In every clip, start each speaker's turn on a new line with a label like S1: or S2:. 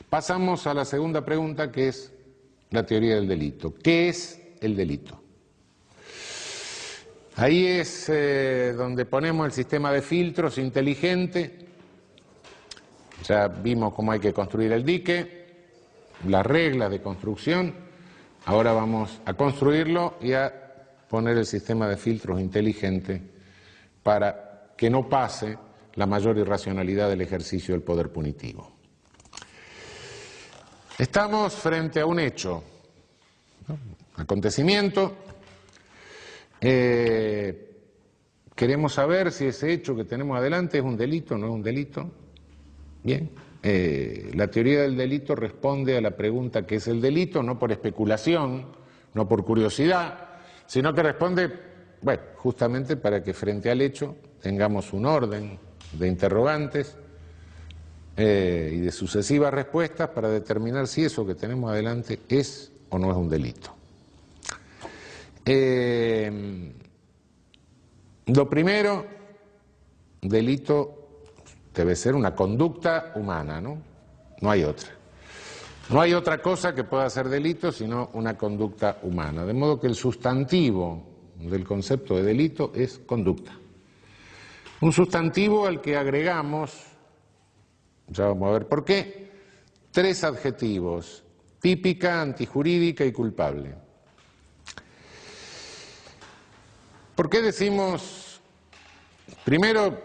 S1: Pasamos a la segunda pregunta, que es la teoría del delito. ¿Qué es el delito? Ahí es donde ponemos el sistema de filtros inteligente. Ya vimos cómo hay que construir el dique, las reglas de construcción. Ahora vamos a construirlo y a poner el sistema de filtros inteligente para que no pase la mayor irracionalidad del ejercicio del poder punitivo. Estamos frente a un hecho, ¿no? Acontecimiento. Queremos saber si ese hecho que tenemos adelante es un delito o no es un delito. Bien, la teoría del delito responde a la pregunta ¿qué es el delito? No por especulación, no por curiosidad, sino que responde, bueno, justamente para que frente al hecho tengamos un orden de interrogantes y de sucesivas respuestas para determinar si eso que tenemos adelante es o no es un delito. Lo primero, delito debe ser una conducta humana, ¿no? No hay otra. No hay otra cosa que pueda ser delito sino una conducta humana. De modo que el sustantivo del concepto de delito es conducta. Un sustantivo al que agregamos, ya vamos a ver por qué, 3 adjetivos: típica, antijurídica y culpable. ¿Por qué decimos, primero,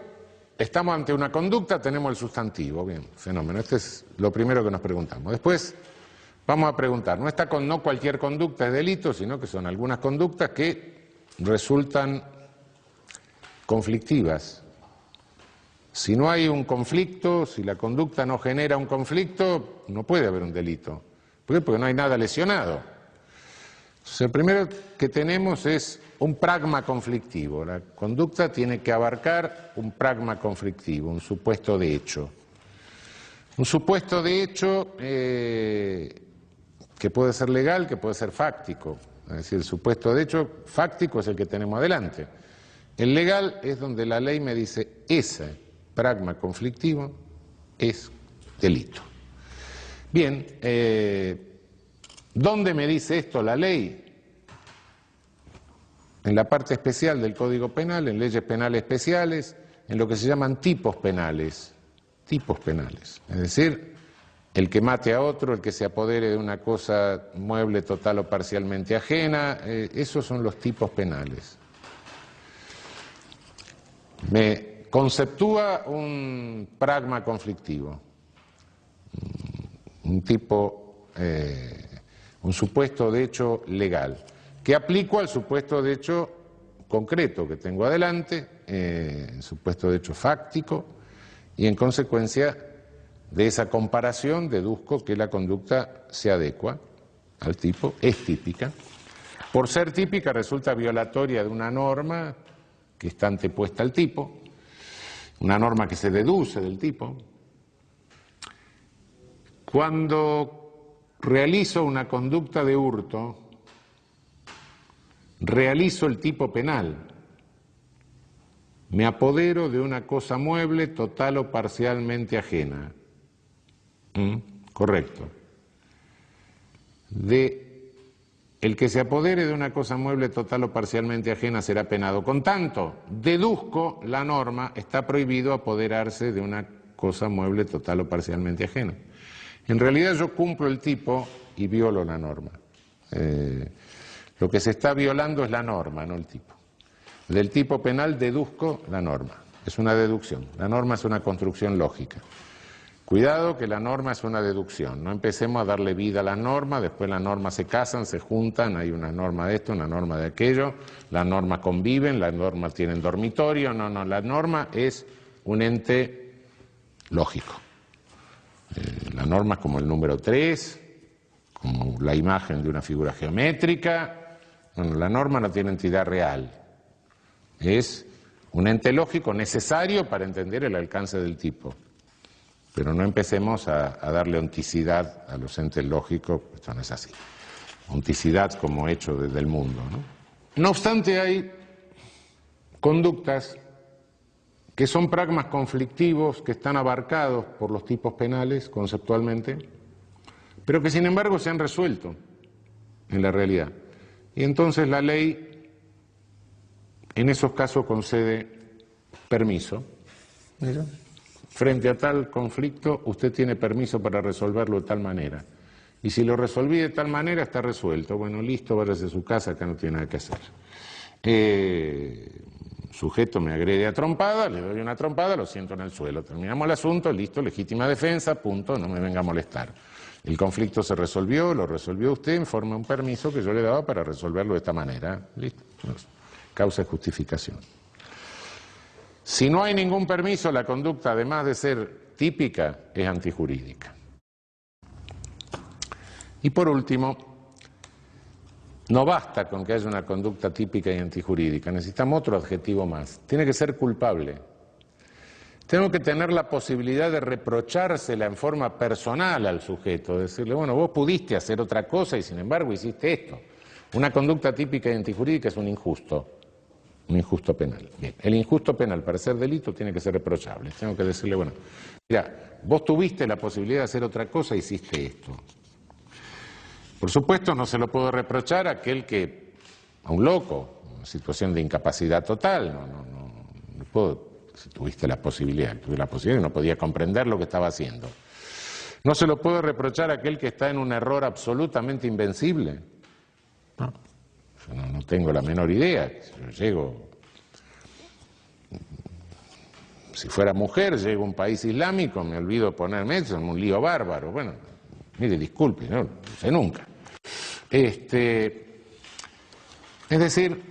S1: estamos ante una conducta, tenemos el sustantivo? Bien, fenómeno, este es lo primero que nos preguntamos. Después vamos a preguntar, no cualquier conducta es delito, sino que son algunas conductas que resultan conflictivas. Si no hay un conflicto, si la conducta no genera un conflicto, no puede haber un delito. ¿Por qué? Porque no hay nada lesionado. Entonces, el primero que tenemos es un pragma conflictivo. La conducta tiene que abarcar un pragma conflictivo, un supuesto de hecho. Un supuesto de hecho que puede ser legal, que puede ser fáctico. Es decir, el supuesto de hecho fáctico es el que tenemos adelante. El legal es donde la ley me dice ese pragma conflictivo es delito. Bien, ¿dónde me dice esto la ley? En la parte especial del Código Penal, en leyes penales especiales, en lo que se llaman tipos penales. Tipos penales. Es decir, el que mate a otro, el que se apodere de una cosa mueble total o parcialmente ajena, esos son los tipos penales. Me conceptúa un pragma conflictivo, un tipo, un supuesto de hecho legal, que aplico al supuesto de hecho concreto que tengo adelante, supuesto de hecho fáctico, y en consecuencia de esa comparación deduzco que la conducta se adecua al tipo, es típica. Por ser típica resulta violatoria de una norma que está antepuesta al tipo, una norma que se deduce del tipo. Cuando realizo una conducta de hurto, realizo el tipo penal. Me apodero de una cosa mueble total o parcialmente ajena. Correcto. El que se apodere de una cosa mueble total o parcialmente ajena será penado. Con tanto, deduzco la norma, está prohibido apoderarse de una cosa mueble total o parcialmente ajena. En realidad yo cumplo el tipo y violo la norma. Lo que se está violando es la norma, no el tipo. Del tipo penal deduzco la norma. Es una deducción. La norma es una construcción lógica. Cuidado que la norma es una deducción. No empecemos a darle vida a las normas, después las normas se casan, se juntan, hay una norma de esto, una norma de aquello, las normas conviven, las normas tienen dormitorio. No, la norma es un ente lógico. La norma es como el número 3, como la imagen de una figura geométrica. Bueno, la norma no tiene entidad real. Es un ente lógico necesario para entender el alcance del tipo. Pero no empecemos a darle onticidad a los entes lógicos, esto no es así. Onticidad como hecho desde el mundo, ¿no? No obstante, hay conductas que son pragmas conflictivos, que están abarcados por los tipos penales conceptualmente, pero que sin embargo se han resuelto en la realidad. Y entonces la ley en esos casos concede permiso. Mira, frente a tal conflicto usted tiene permiso para resolverlo de tal manera. Y si lo resolví de tal manera está resuelto. Bueno, listo, váyase a su casa, acá no tiene nada que hacer. Sujeto me agrede a trompada, le doy una trompada, lo siento en el suelo. Terminamos el asunto, listo, legítima defensa, punto, no me venga a molestar. El conflicto se resolvió, lo resolvió usted en forma de un permiso que yo le daba para resolverlo de esta manera. Listo, causa de justificación. Si no hay ningún permiso, la conducta, además de ser típica, es antijurídica. Y por último, no basta con que haya una conducta típica y antijurídica, necesitamos otro adjetivo más. Tiene que ser culpable. Tengo que tener la posibilidad de reprochársela en forma personal al sujeto, decirle, bueno, vos pudiste hacer otra cosa y sin embargo hiciste esto. Una conducta típica y antijurídica es un injusto penal. Bien, el injusto penal para ser delito tiene que ser reprochable. Tengo que decirle, bueno, mira, vos tuviste la posibilidad de hacer otra cosa y hiciste esto. Por supuesto, no se lo puedo reprochar a a un loco, en situación de incapacidad total, no puedo. Si tuviste la posibilidad, no podía comprender lo que estaba haciendo. No se lo puedo reprochar a aquel que está en un error absolutamente invencible. No, yo no tengo la menor idea. Si fuera mujer, llego a un país islámico, me olvido ponerme eso, en un lío bárbaro. Bueno, mire, disculpe, no sé nunca. Es decir,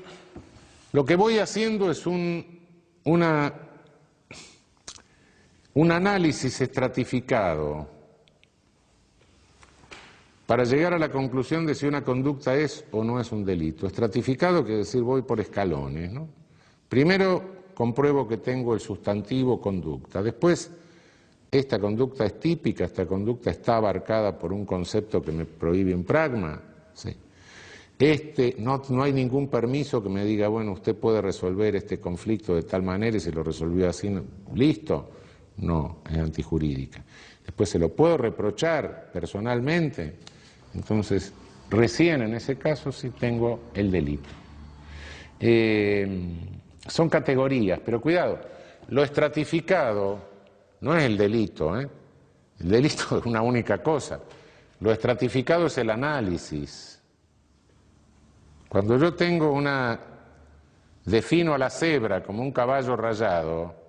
S1: lo que voy haciendo es un análisis estratificado para llegar a la conclusión de si una conducta es o no es un delito. Estratificado quiere decir voy por escalones, ¿no? Primero compruebo que tengo el sustantivo conducta, después esta conducta es típica, esta conducta está abarcada por un concepto que me prohíbe un pragma, ¿sí? No hay ningún permiso que me diga, bueno, usted puede resolver este conflicto de tal manera y se lo resolvió así, listo. No, es antijurídica. Después se lo puedo reprochar personalmente, entonces recién en ese caso sí tengo el delito. Son categorías, pero cuidado, lo estratificado no es el delito, ¿eh? El delito es una única cosa, lo estratificado es el análisis. Cuando yo defino a la cebra como un caballo rayado,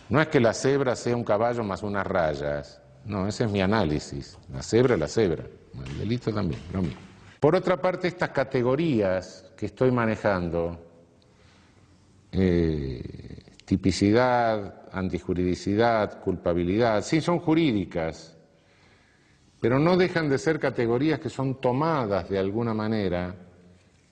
S1: no es que la cebra sea un caballo más unas rayas, no, ese es mi análisis, la cebra es la cebra, el delito también, lo mismo. Por otra parte, estas categorías que estoy manejando, tipicidad, antijuridicidad, culpabilidad, sí son jurídicas, pero no dejan de ser categorías que son tomadas de alguna manera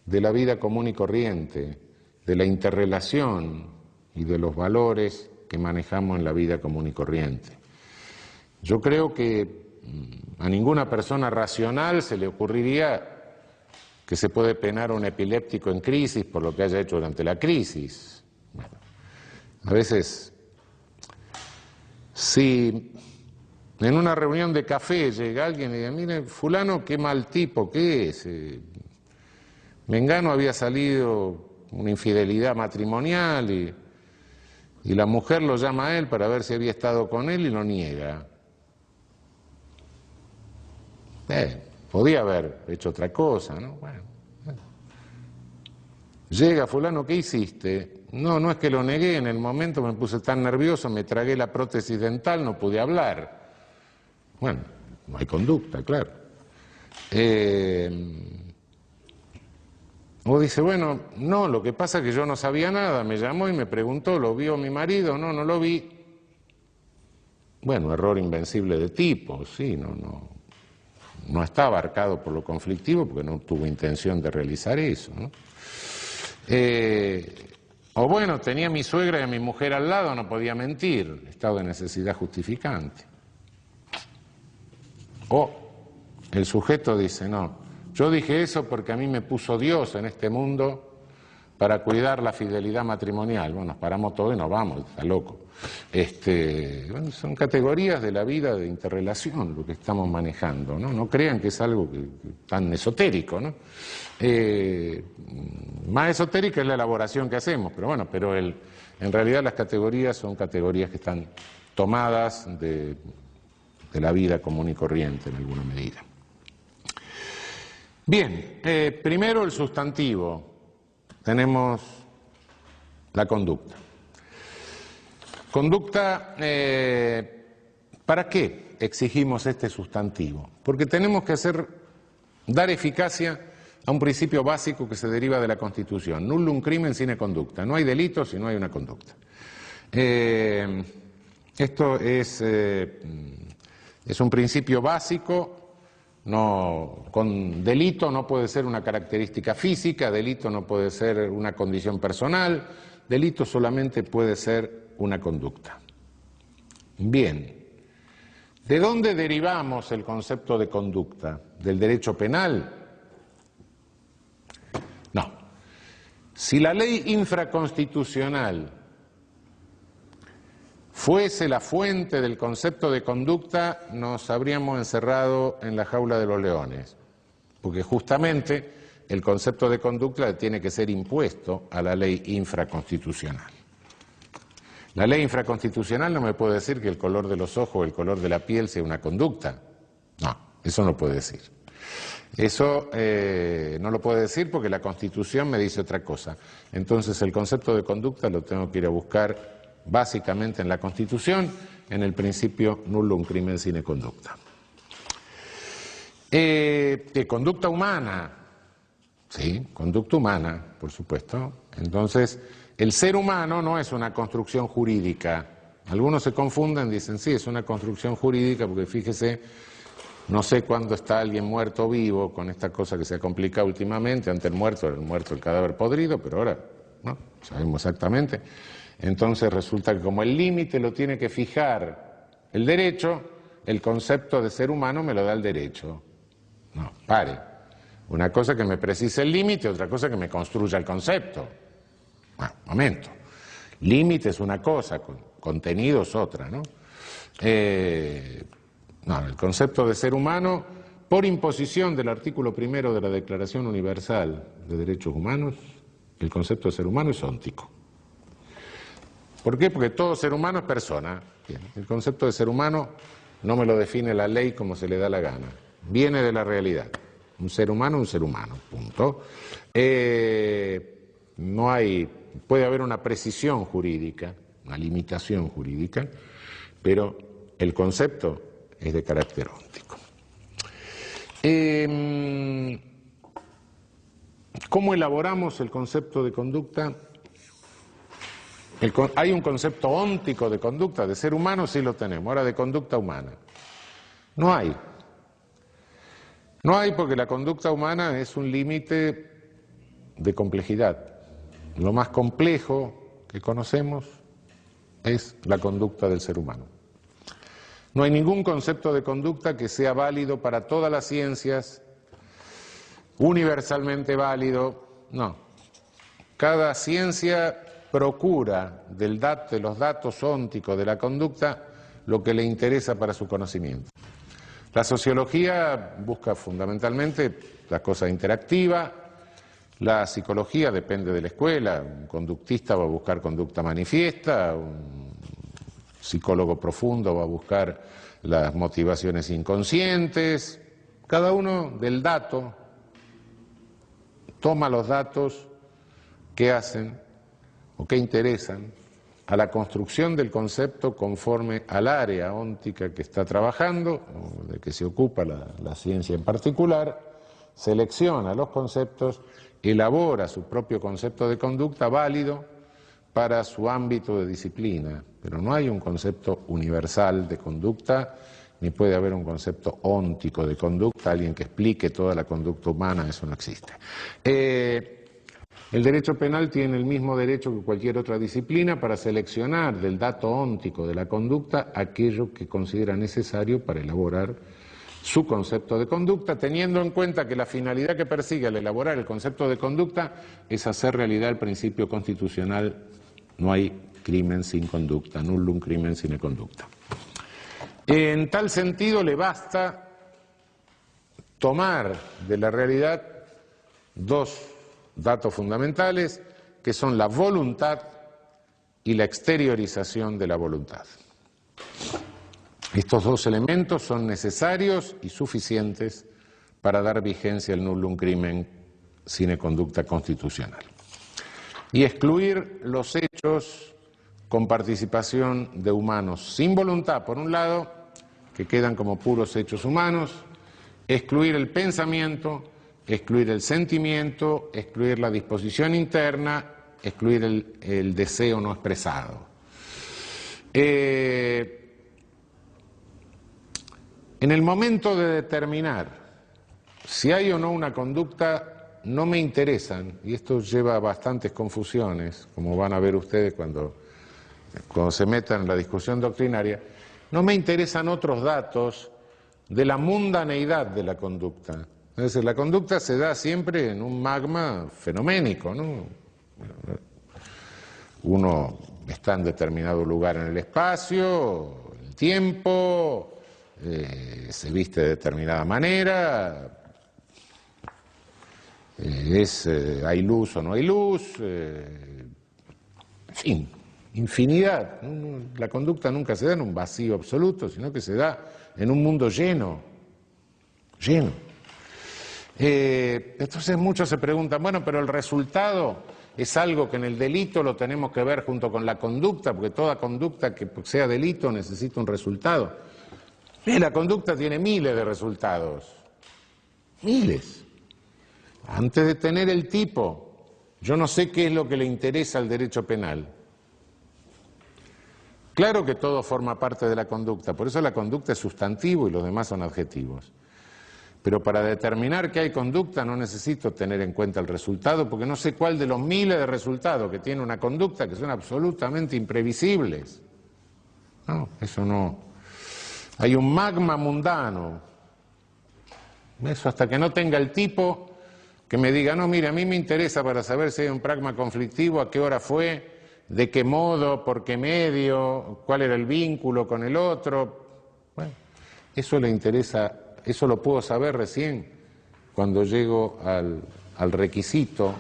S1: de la vida común y corriente, de la interrelación y de los valores que manejamos en la vida común y corriente. Yo creo que a ninguna persona racional se le ocurriría que se puede penar a un epiléptico en crisis por lo que haya hecho durante la crisis. Bueno, a veces, si en una reunión de café llega alguien y dice, mire, fulano, qué mal tipo, ¿qué es? Mengano había salido una infidelidad matrimonial y la mujer lo llama a él para ver si había estado con él y lo niega. Podía haber hecho otra cosa, ¿no? Bueno. Llega fulano, ¿qué hiciste? No es que lo negué, en el momento me puse tan nervioso, me tragué la prótesis dental, no pude hablar. Bueno, no hay conducta, claro. O dice, bueno, no, lo que pasa es que yo no sabía nada, me llamó y me preguntó, ¿lo vio mi marido? No lo vi. Bueno, error invencible de tipo, sí, no está abarcado por lo conflictivo porque no tuvo intención de realizar eso, ¿no? O bueno, tenía a mi suegra y a mi mujer al lado, no podía mentir, estado de necesidad justificante. O el sujeto dice, no, yo dije eso porque a mí me puso Dios en este mundo para cuidar la fidelidad matrimonial. Bueno, nos paramos todos y nos vamos, está loco. Bueno, son categorías de la vida de interrelación lo que estamos manejando, ¿no? No crean que es algo tan esotérico, ¿no? Más esotérica es la elaboración que hacemos, pero bueno, en realidad las categorías son categorías que están tomadas de la vida común y corriente en alguna medida. Bien, primero el sustantivo. Tenemos la conducta. Conducta, ¿para qué exigimos este sustantivo? Porque tenemos que dar eficacia a un principio básico que se deriva de la Constitución. Nullum crimen sine conducta. No hay delito si no hay una conducta. Esto es un principio básico. Con delito no puede ser una característica física, delito no puede ser una condición personal, delito solamente puede ser una conducta. Bien, ¿de dónde derivamos el concepto de conducta? ¿Del derecho penal? No. Si la ley infraconstitucional fuese la fuente del concepto de conducta, nos habríamos encerrado en la jaula de los leones, porque justamente el concepto de conducta tiene que ser impuesto a la ley infraconstitucional. La ley infraconstitucional no me puede decir que el color de los ojos o el color de la piel sea una conducta. No, eso no puede decir. Eso no lo puede decir porque la Constitución me dice otra cosa. Entonces el concepto de conducta lo tengo que ir a buscar básicamente en la Constitución, en el principio nullum crimen sine conducta. Conducta humana, sí, conducta humana, por supuesto. Entonces, el ser humano no es una construcción jurídica. Algunos se confunden, dicen, sí, es una construcción jurídica, porque fíjese, no sé cuándo está alguien muerto o vivo, con esta cosa que se ha complicado últimamente. Ante el muerto era el muerto, el cadáver podrido, pero ahora no sabemos exactamente. Entonces resulta que como el límite lo tiene que fijar el derecho, el concepto de ser humano me lo da el derecho. No, pare. Una cosa que me precise el límite, otra cosa que me construya el concepto. Bueno, momento. Límite es una cosa, contenido es otra, ¿no? No, el concepto de ser humano, por imposición del artículo 1 de la Declaración Universal de Derechos Humanos, el concepto de ser humano es óntico. ¿Por qué? Porque todo ser humano es persona. Bien, el concepto de ser humano no me lo define la ley como se le da la gana. Viene de la realidad. Un ser humano, punto. Puede haber una precisión jurídica, una limitación jurídica, pero el concepto es de carácter óntico. ¿Cómo elaboramos el concepto de conducta? Hay un concepto óntico de conducta, de ser humano sí lo tenemos, ahora de conducta humana. No hay. No hay porque la conducta humana es un límite de complejidad. Lo más complejo que conocemos es la conducta del ser humano. No hay ningún concepto de conducta que sea válido para todas las ciencias, universalmente válido, no. Cada ciencia procura de los datos ónticos de la conducta lo que le interesa para su conocimiento. La sociología busca fundamentalmente la cosa interactiva, la psicología depende de la escuela, un conductista va a buscar conducta manifiesta, un psicólogo profundo va a buscar las motivaciones inconscientes, cada uno del dato toma los datos que hacen o que interesan a la construcción del concepto conforme al área óntica que está trabajando, o de que se ocupa la ciencia en particular, selecciona los conceptos, elabora su propio concepto de conducta válido para su ámbito de disciplina, pero no hay un concepto universal de conducta, ni puede haber un concepto óntico de conducta, alguien que explique toda la conducta humana, eso no existe. El derecho penal tiene el mismo derecho que cualquier otra disciplina para seleccionar del dato óntico de la conducta aquello que considera necesario para elaborar su concepto de conducta, teniendo en cuenta que la finalidad que persigue al elaborar el concepto de conducta es hacer realidad el principio constitucional: no hay crimen sin conducta, nullum crimen sine conducta. En tal sentido, le basta tomar de la realidad dos datos fundamentales, que son la voluntad y la exteriorización de la voluntad. Estos dos elementos son necesarios y suficientes para dar vigencia al nullum crimen sine conducta constitucional. Y excluir los hechos con participación de humanos sin voluntad, por un lado, que quedan como puros hechos humanos, excluir el pensamiento, excluir el sentimiento, excluir la disposición interna, excluir el deseo no expresado. En el momento de determinar si hay o no una conducta, no me interesan, y esto lleva a bastantes confusiones, como van a ver ustedes cuando se metan en la discusión doctrinaria, no me interesan otros datos de la mundaneidad de la conducta. Es decir, la conducta se da siempre en un magma fenoménico, ¿no? Uno está en determinado lugar en el espacio, el tiempo, se viste de determinada manera, hay luz o no hay luz, en fin, infinidad. La conducta nunca se da en un vacío absoluto, sino que se da en un mundo lleno. Entonces muchos se preguntan, bueno, pero el resultado es algo que en el delito lo tenemos que ver junto con la conducta, porque toda conducta que sea delito necesita un resultado. La conducta tiene miles de resultados, miles. Antes de tener el tipo, yo no sé qué es lo que le interesa al derecho penal. Claro que todo forma parte de la conducta, por eso la conducta es sustantivo y los demás son adjetivos. Pero para determinar que hay conducta no necesito tener en cuenta el resultado, porque no sé cuál de los miles de resultados que tiene una conducta que son absolutamente imprevisibles. No, eso no. Hay un magma mundano. Eso hasta que no tenga el tipo que me diga, no, mire, a mí me interesa para saber si hay un pragma conflictivo, a qué hora fue, de qué modo, por qué medio, cuál era el vínculo con el otro. Bueno, eso le interesa, eso lo puedo saber recién cuando llego al requisito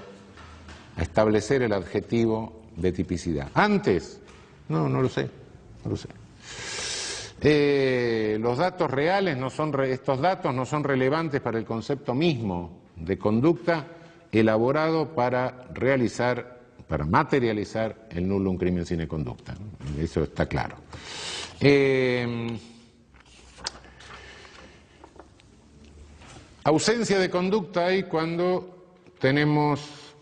S1: a establecer el adjetivo de tipicidad. Antes, no lo sé. Los datos reales estos datos no son relevantes para el concepto mismo de conducta elaborado para materializar el nullum crimen sine conducta. Eso está claro. Ausencia de conducta hay cuando tenemos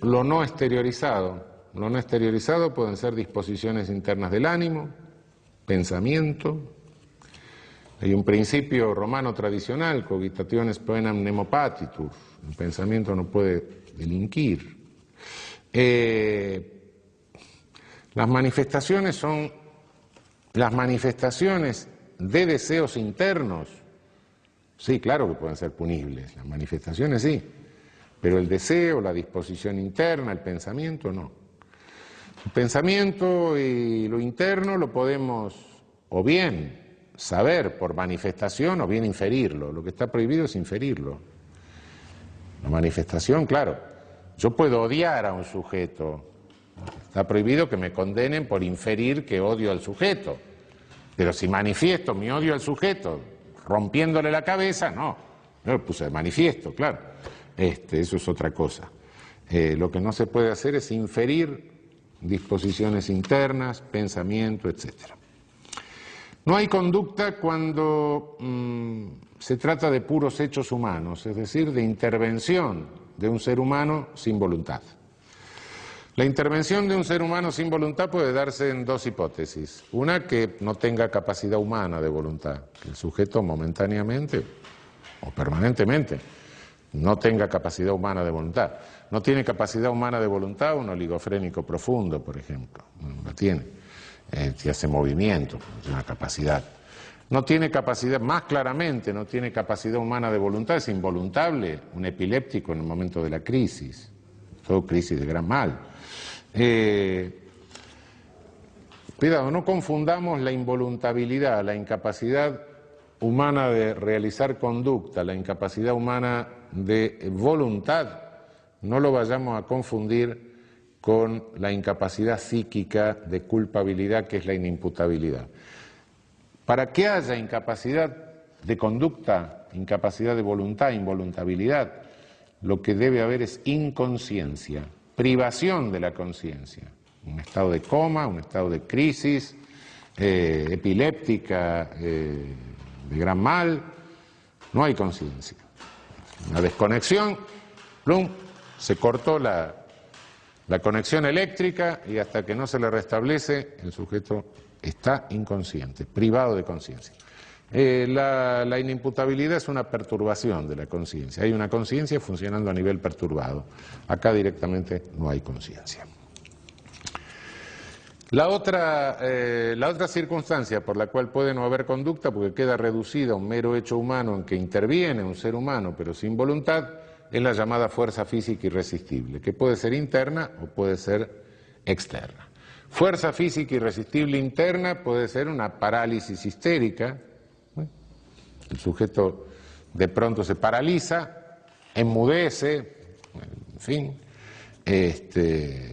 S1: lo no exteriorizado. Lo no exteriorizado pueden ser disposiciones internas del ánimo, pensamiento. Hay un principio romano tradicional, cogitationes poenam nemo patitur, el pensamiento no puede delinquir. Las manifestaciones son las manifestaciones de deseos internos. Sí, claro que pueden ser punibles, las manifestaciones sí, pero el deseo, la disposición interna, el pensamiento no. El pensamiento y lo interno lo podemos o bien saber por manifestación o bien inferirlo. Lo que está prohibido es inferirlo. La manifestación, claro, yo puedo odiar a un sujeto. Está prohibido que me condenen por inferir que odio al sujeto. Pero si manifiesto mi odio al sujeto rompiéndole la cabeza, no. Yo lo puse de manifiesto, claro. Eso es otra cosa. Lo que no se puede hacer es inferir disposiciones internas, pensamiento, etcétera. No hay conducta cuando se trata de puros hechos humanos, es decir, de intervención de un ser humano sin voluntad. La intervención de un ser humano sin voluntad puede darse en dos hipótesis. Una, que no tenga capacidad humana de voluntad, que el sujeto momentáneamente o permanentemente no tenga capacidad humana de voluntad. No tiene capacidad humana de voluntad un oligofrénico profundo, por ejemplo. No la tiene. Si hace movimiento, tiene una capacidad. No tiene capacidad, más claramente, no tiene capacidad humana de voluntad, es involuntable, un epiléptico en el momento de la crisis, todo crisis de gran mal. Cuidado, no confundamos la involuntabilidad, la incapacidad humana de realizar conducta, la incapacidad humana de voluntad, no lo vayamos a confundir con la incapacidad psíquica de culpabilidad, que es la inimputabilidad. Para que haya incapacidad de conducta, incapacidad de voluntad, involuntabilidad, lo que debe haber es inconsciencia, privación de la conciencia, un estado de coma, un estado de crisis epiléptica, de gran mal, no hay conciencia. Una desconexión, plum, se cortó la conexión eléctrica y hasta que no se le restablece el sujeto está inconsciente, privado de conciencia. La inimputabilidad es una perturbación de la conciencia. Hay una conciencia funcionando a nivel perturbado. Acá directamente no hay conciencia. La otra circunstancia por la cual puede no haber conducta, porque queda reducida a un mero hecho humano en que interviene un ser humano pero sin voluntad, es la llamada fuerza física irresistible, que puede ser interna o puede ser externa. Fuerza física irresistible interna puede ser una parálisis histérica. El sujeto de pronto se paraliza, enmudece, en fin,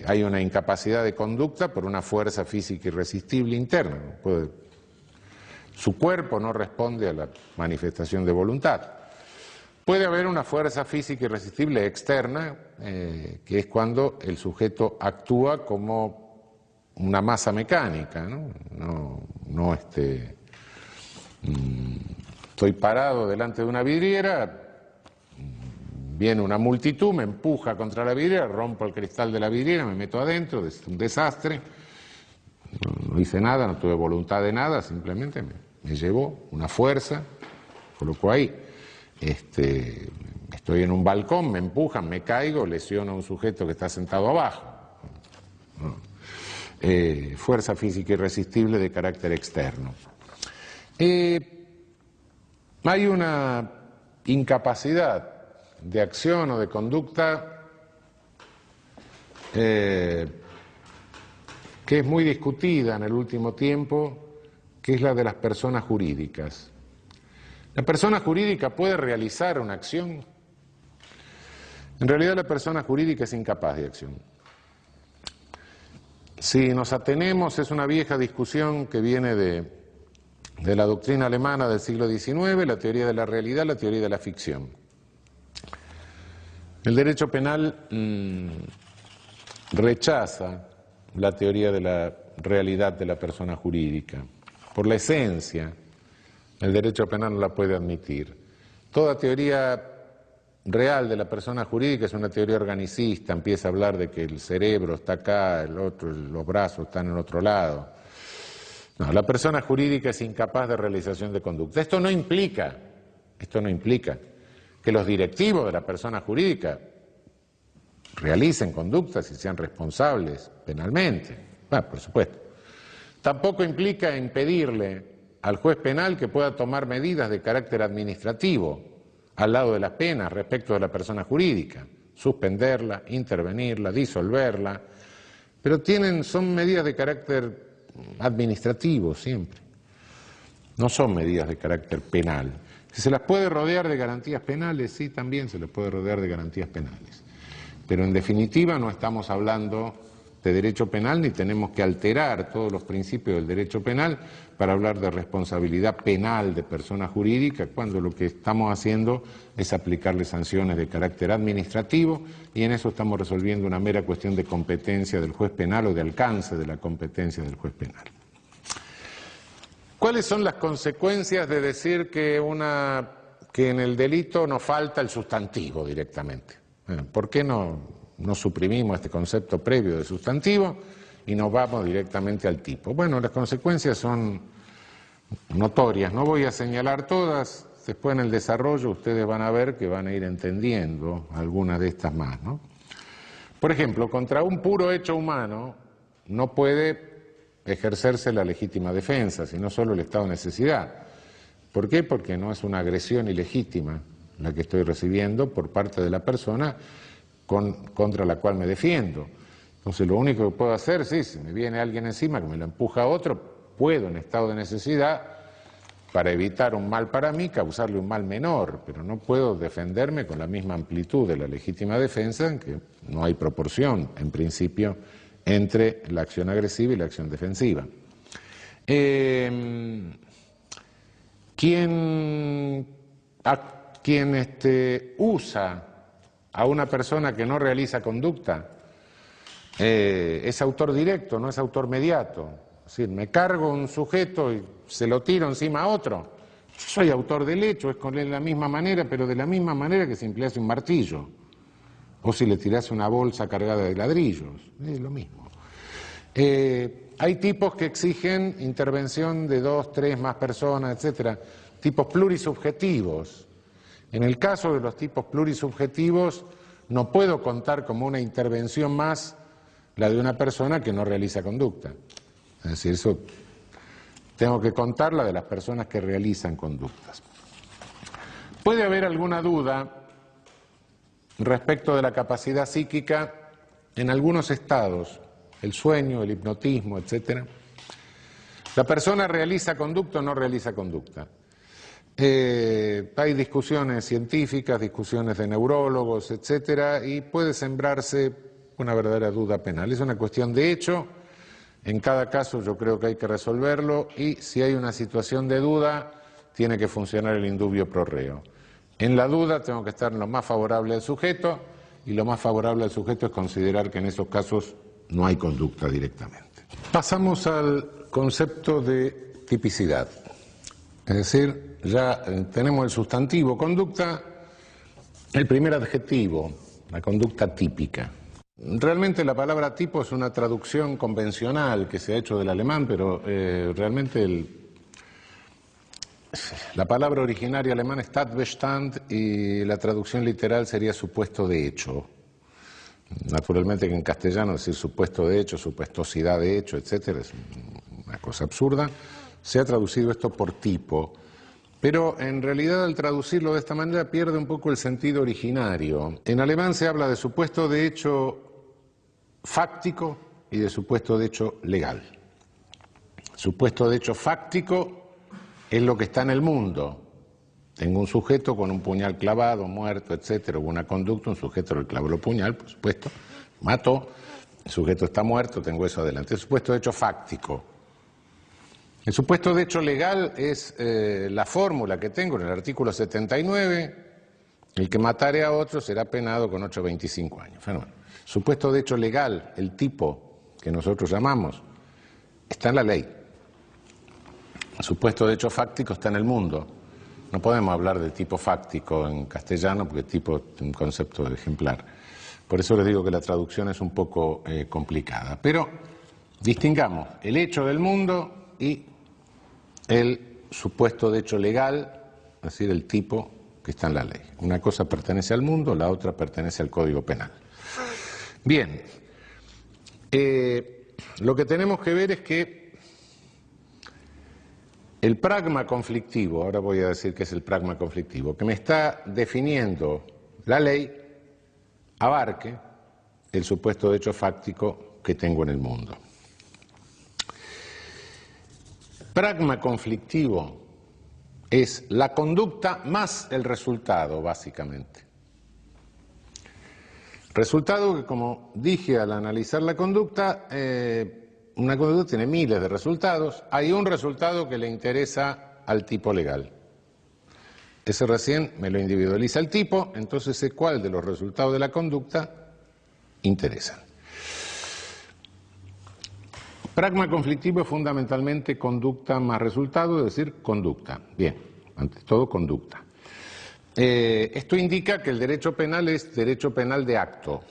S1: hay una incapacidad de conducta por una fuerza física irresistible interna. Su cuerpo no responde a la manifestación de voluntad. Puede haber una fuerza física irresistible externa, que es cuando el sujeto actúa como una masa mecánica, ¿no? Estoy parado delante de una vidriera, viene una multitud, me empuja contra la vidriera, rompo el cristal de la vidriera, me meto adentro, es un desastre, no hice nada, no tuve voluntad de nada, simplemente me llevó una fuerza, colocó ahí. Estoy en un balcón, me empujan, me caigo, lesiono a un sujeto que está sentado abajo. Fuerza física irresistible de carácter externo. Hay una incapacidad de acción o de conducta que es muy discutida en el último tiempo, que es la de las personas jurídicas. ¿La persona jurídica puede realizar una acción? En realidad la persona jurídica es incapaz de acción. Si nos atenemos, es una vieja discusión que viene de la doctrina alemana del siglo XIX, la teoría de la realidad, la teoría de la ficción. El derecho penal rechaza la teoría de la realidad de la persona jurídica. Por la esencia, el derecho penal no la puede admitir. Toda teoría real de la persona jurídica es una teoría organicista, empieza a hablar de que el cerebro está acá, los brazos están en otro lado. No, la persona jurídica es incapaz de realización de conducta. Esto no implica que los directivos de la persona jurídica realicen conductas y sean responsables penalmente. Bueno, por supuesto. Tampoco implica impedirle al juez penal que pueda tomar medidas de carácter administrativo al lado de las penas respecto de la persona jurídica, suspenderla, intervenirla, disolverla, pero son medidas de carácter administrativo siempre, no son medidas de carácter penal. Si se las puede rodear de garantías penales, sí, también se les puede rodear de garantías penales, pero en definitiva no estamos hablando de derecho penal ni tenemos que alterar todos los principios del derecho penal para hablar de responsabilidad penal de persona jurídica, cuando lo que estamos haciendo es aplicarle sanciones de carácter administrativo y en eso estamos resolviendo una mera cuestión de competencia del juez penal o de alcance de la competencia del juez penal. ¿Cuáles son las consecuencias de decir que en el delito nos falta el sustantivo directamente? ¿Por qué no suprimimos este concepto previo de sustantivo y nos vamos directamente al tipo? Bueno, las consecuencias son notorias, no voy a señalar todas, después en el desarrollo ustedes van a ver que van a ir entendiendo algunas de estas más, ¿no? Por ejemplo, contra un puro hecho humano no puede ejercerse la legítima defensa, sino solo el estado de necesidad. ¿Por qué? Porque no es una agresión ilegítima la que estoy recibiendo por parte de la persona contra la cual me defiendo. Entonces lo único que puedo hacer, sí, si me viene alguien encima que me lo empuja a otro, puedo en estado de necesidad, para evitar un mal para mí, causarle un mal menor, pero no puedo defenderme con la misma amplitud de la legítima defensa, en que no hay proporción, en principio, entre la acción agresiva y la acción defensiva. Quien usa a una persona que no realiza conducta es autor directo, no es autor mediato. Es decir, me cargo un sujeto y se lo tiro encima a otro. Yo soy autor del hecho, es con él de la misma manera, pero de la misma manera que si emplease un martillo. O si le tirase una bolsa cargada de ladrillos. Es lo mismo. Hay tipos que exigen intervención de 2, 3 más personas, etcétera. Tipos plurisubjetivos. En el caso de los tipos plurisubjetivos, no puedo contar como una intervención más la de una persona que no realiza conducta. Es decir, eso tengo que contar la de las personas que realizan conductas. Puede haber alguna duda respecto de la capacidad psíquica en algunos estados, el sueño, el hipnotismo, etcétera. ¿La persona realiza conducta o no realiza conducta? Hay discusiones científicas, discusiones de neurólogos, etcétera, y puede sembrarse una verdadera duda penal. Es una cuestión de hecho. En cada caso yo creo que hay que resolverlo y si hay una situación de duda tiene que funcionar el indubio pro reo. En la duda tengo que estar en lo más favorable al sujeto y lo más favorable al sujeto es considerar que en esos casos no hay conducta directamente. Pasamos al concepto de tipicidad. Es decir, ya tenemos el sustantivo conducta, el primer adjetivo, la conducta típica. Realmente la palabra tipo es una traducción convencional que se ha hecho del alemán, pero realmente la palabra originaria alemana es Tatbestand y la traducción literal sería supuesto de hecho. Naturalmente que en castellano decir supuesto de hecho, supuestosidad de hecho, etcétera, es una cosa absurda. Se ha traducido esto por tipo, pero en realidad al traducirlo de esta manera pierde un poco el sentido originario. En alemán se habla de supuesto de hecho fáctico y de supuesto de hecho legal. Supuesto de hecho fáctico es lo que está en el mundo. Tengo un sujeto con un puñal clavado, muerto, etcétera, hubo una conducta, un sujeto le clavó el puñal, por supuesto, mató, el sujeto está muerto, tengo eso adelante. El supuesto de hecho fáctico. El supuesto de hecho legal es la fórmula que tengo en el artículo 79, el que matare a otro será penado con 8 a 25 años. Fenómeno. Supuesto de hecho legal, el tipo que nosotros llamamos, está en la ley. El supuesto de hecho fáctico está en el mundo. No podemos hablar de tipo fáctico en castellano porque tipo es un concepto ejemplar. Por eso les digo que la traducción es un poco complicada. Pero distingamos el hecho del mundo y el supuesto de hecho legal, es decir, el tipo que está en la ley. Una cosa pertenece al mundo, la otra pertenece al Código Penal. Bien, lo que tenemos que ver es que el pragma conflictivo, ahora voy a decir qué es el pragma conflictivo, que me está definiendo la ley, abarque el supuesto de hecho fáctico que tengo en el mundo. Pragma conflictivo es la conducta más el resultado, básicamente. Resultado que, como dije al analizar la conducta, una conducta tiene miles de resultados. Hay un resultado que le interesa al tipo legal. Ese recién me lo individualiza el tipo, entonces sé cuál de los resultados de la conducta interesan. Pragma conflictivo es fundamentalmente conducta más resultado, es decir, conducta. Bien, ante todo conducta. Esto indica que el derecho penal es derecho penal de acto,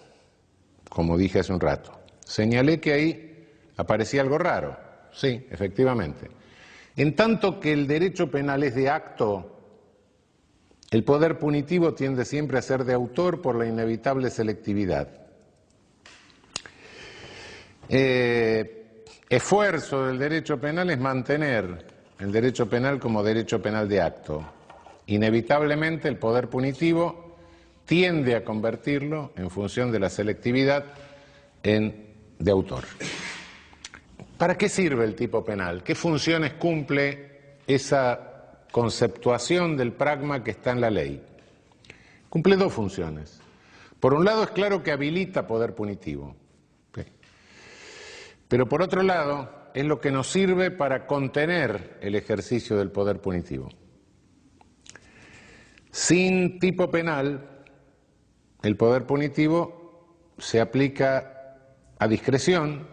S1: como dije hace un rato. Señalé que ahí aparecía algo raro. Sí, efectivamente. En tanto que el derecho penal es de acto, el poder punitivo tiende siempre a ser de autor por la inevitable selectividad. Esfuerzo del derecho penal es mantener el derecho penal como derecho penal de acto. Inevitablemente el poder punitivo tiende a convertirlo, en función de la selectividad, en de autor. ¿Para qué sirve el tipo penal? ¿Qué funciones cumple esa conceptuación del pragma que está en la ley? Cumple dos funciones. Por un lado, es claro que habilita poder punitivo. ¿Sí? Pero por otro lado, es lo que nos sirve para contener el ejercicio del poder punitivo. Sin tipo penal, el poder punitivo se aplica a discreción,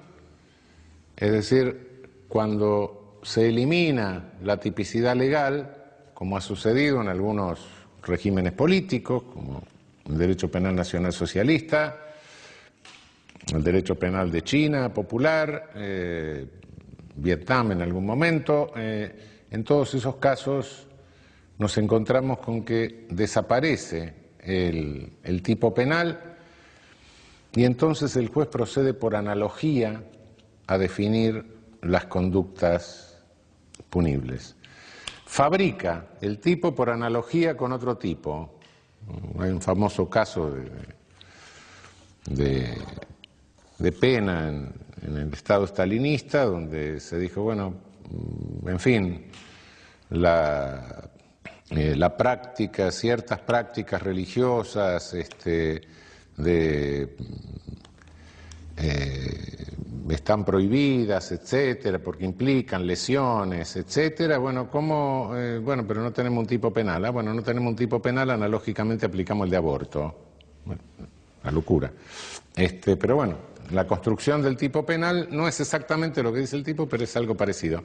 S1: es decir, cuando se elimina la tipicidad legal, como ha sucedido en algunos regímenes políticos, como el derecho penal nacional socialista, el derecho penal de China popular, Vietnam en algún momento, en todos esos casos nos encontramos con que desaparece el tipo penal y entonces el juez procede por analogía a definir las conductas punibles. Fabrica el tipo por analogía con otro tipo. Hay un famoso caso de pena en el Estado stalinista, donde se dijo, bueno, en fin, la práctica, ciertas prácticas religiosas están prohibidas, etcétera, porque implican lesiones, etcétera. Bueno, ¿cómo? Bueno, pero no tenemos un tipo penal. Bueno, no tenemos un tipo penal, analógicamente aplicamos el de aborto. Bueno, la locura. Pero bueno, la construcción del tipo penal no es exactamente lo que dice el tipo, pero es algo parecido.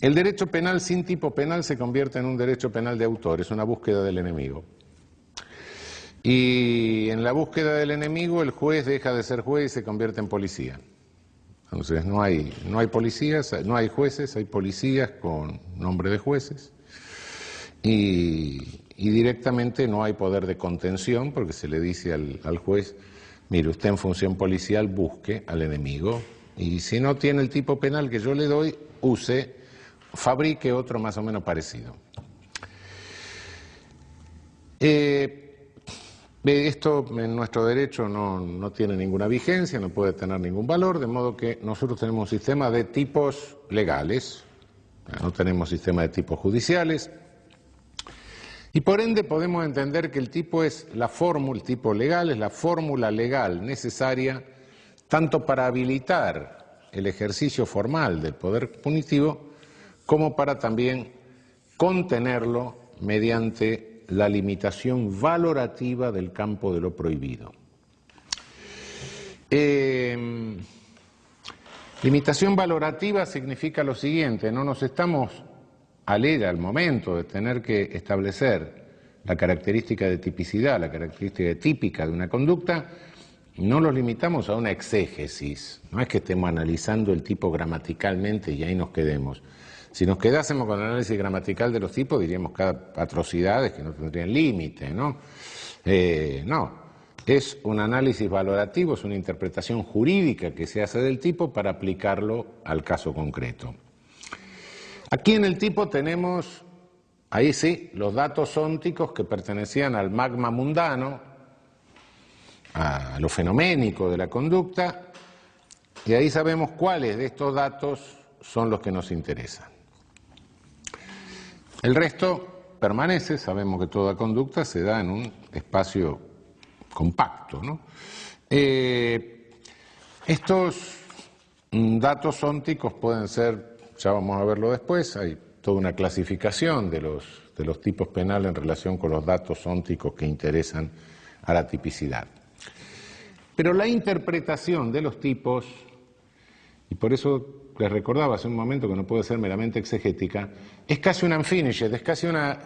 S1: El derecho penal sin tipo penal se convierte en un derecho penal de autor, es una búsqueda del enemigo. Y en la búsqueda del enemigo el juez deja de ser juez y se convierte en policía. Entonces no hay policías, no hay jueces, hay policías con nombre de jueces y directamente no hay poder de contención porque se le dice al juez, mire, usted en función policial busque al enemigo y si no tiene el tipo penal que yo le doy, fabrique otro más o menos parecido. Esto en nuestro derecho no tiene ninguna vigencia, no puede tener ningún valor, de modo que nosotros tenemos un sistema de tipos legales, no tenemos sistema de tipos judiciales, y por ende podemos entender que el tipo es el tipo legal es la fórmula legal necesaria tanto para habilitar el ejercicio formal del poder punitivo como para también contenerlo mediante la limitación valorativa del campo de lo prohibido. Limitación valorativa significa lo siguiente, no nos estamos al momento de tener que establecer la característica de tipicidad, la característica típica de una conducta, no lo limitamos a una exégesis, no es que estemos analizando el tipo gramaticalmente y ahí nos quedemos. Si nos quedásemos con el análisis gramatical de los tipos, diríamos cada atrocidades que no tendrían límite, ¿no? No, es un análisis valorativo, es una interpretación jurídica que se hace del tipo para aplicarlo al caso concreto. Aquí en el tipo tenemos, ahí sí, los datos ónticos que pertenecían al magma mundano, a lo fenoménico de la conducta, y ahí sabemos cuáles de estos datos son los que nos interesan. El resto permanece, sabemos que toda conducta se da en un espacio compacto, ¿no? Estos datos ónticos pueden ser, ya vamos a verlo después, hay toda una clasificación de los tipos penales en relación con los datos ónticos que interesan a la tipicidad. Pero la interpretación de los tipos, y por eso les recordaba hace un momento que no puede ser meramente exegética, es casi un unfinished, es casi una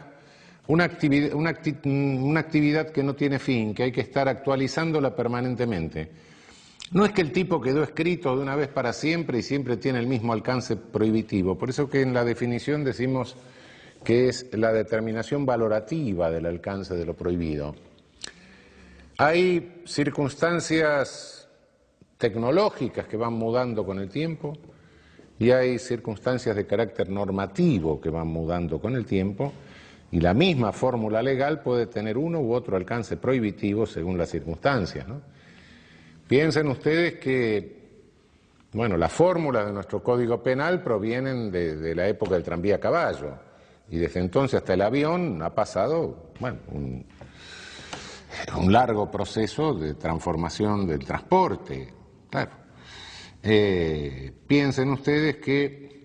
S1: actividad que no tiene fin, que hay que estar actualizándola permanentemente. No es que el tipo quedó escrito de una vez para siempre y siempre tiene el mismo alcance prohibitivo, por eso que en la definición decimos que es la determinación valorativa del alcance de lo prohibido. Hay circunstancias tecnológicas que van mudando con el tiempo y hay circunstancias de carácter normativo que van mudando con el tiempo, y la misma fórmula legal puede tener uno u otro alcance prohibitivo según las circunstancias, ¿no? Piensen ustedes que, bueno, las fórmulas de nuestro Código Penal provienen de la época del tranvía a caballo, y desde entonces hasta el avión ha pasado, bueno, un largo proceso de transformación del transporte, claro. Piensen ustedes que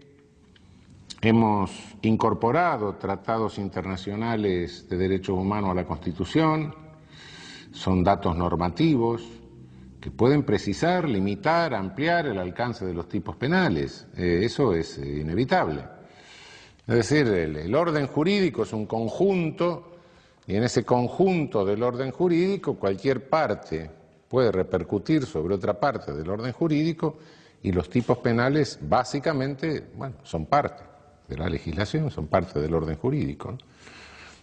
S1: hemos incorporado tratados internacionales de derechos humanos a la Constitución, son datos normativos que pueden precisar, limitar, ampliar el alcance de los tipos penales, eso es inevitable. Es decir, el orden jurídico es un conjunto, y en ese conjunto del orden jurídico cualquier parte puede repercutir sobre otra parte del orden jurídico, y los tipos penales básicamente, bueno, son parte de la legislación, son parte del orden jurídico, ¿no?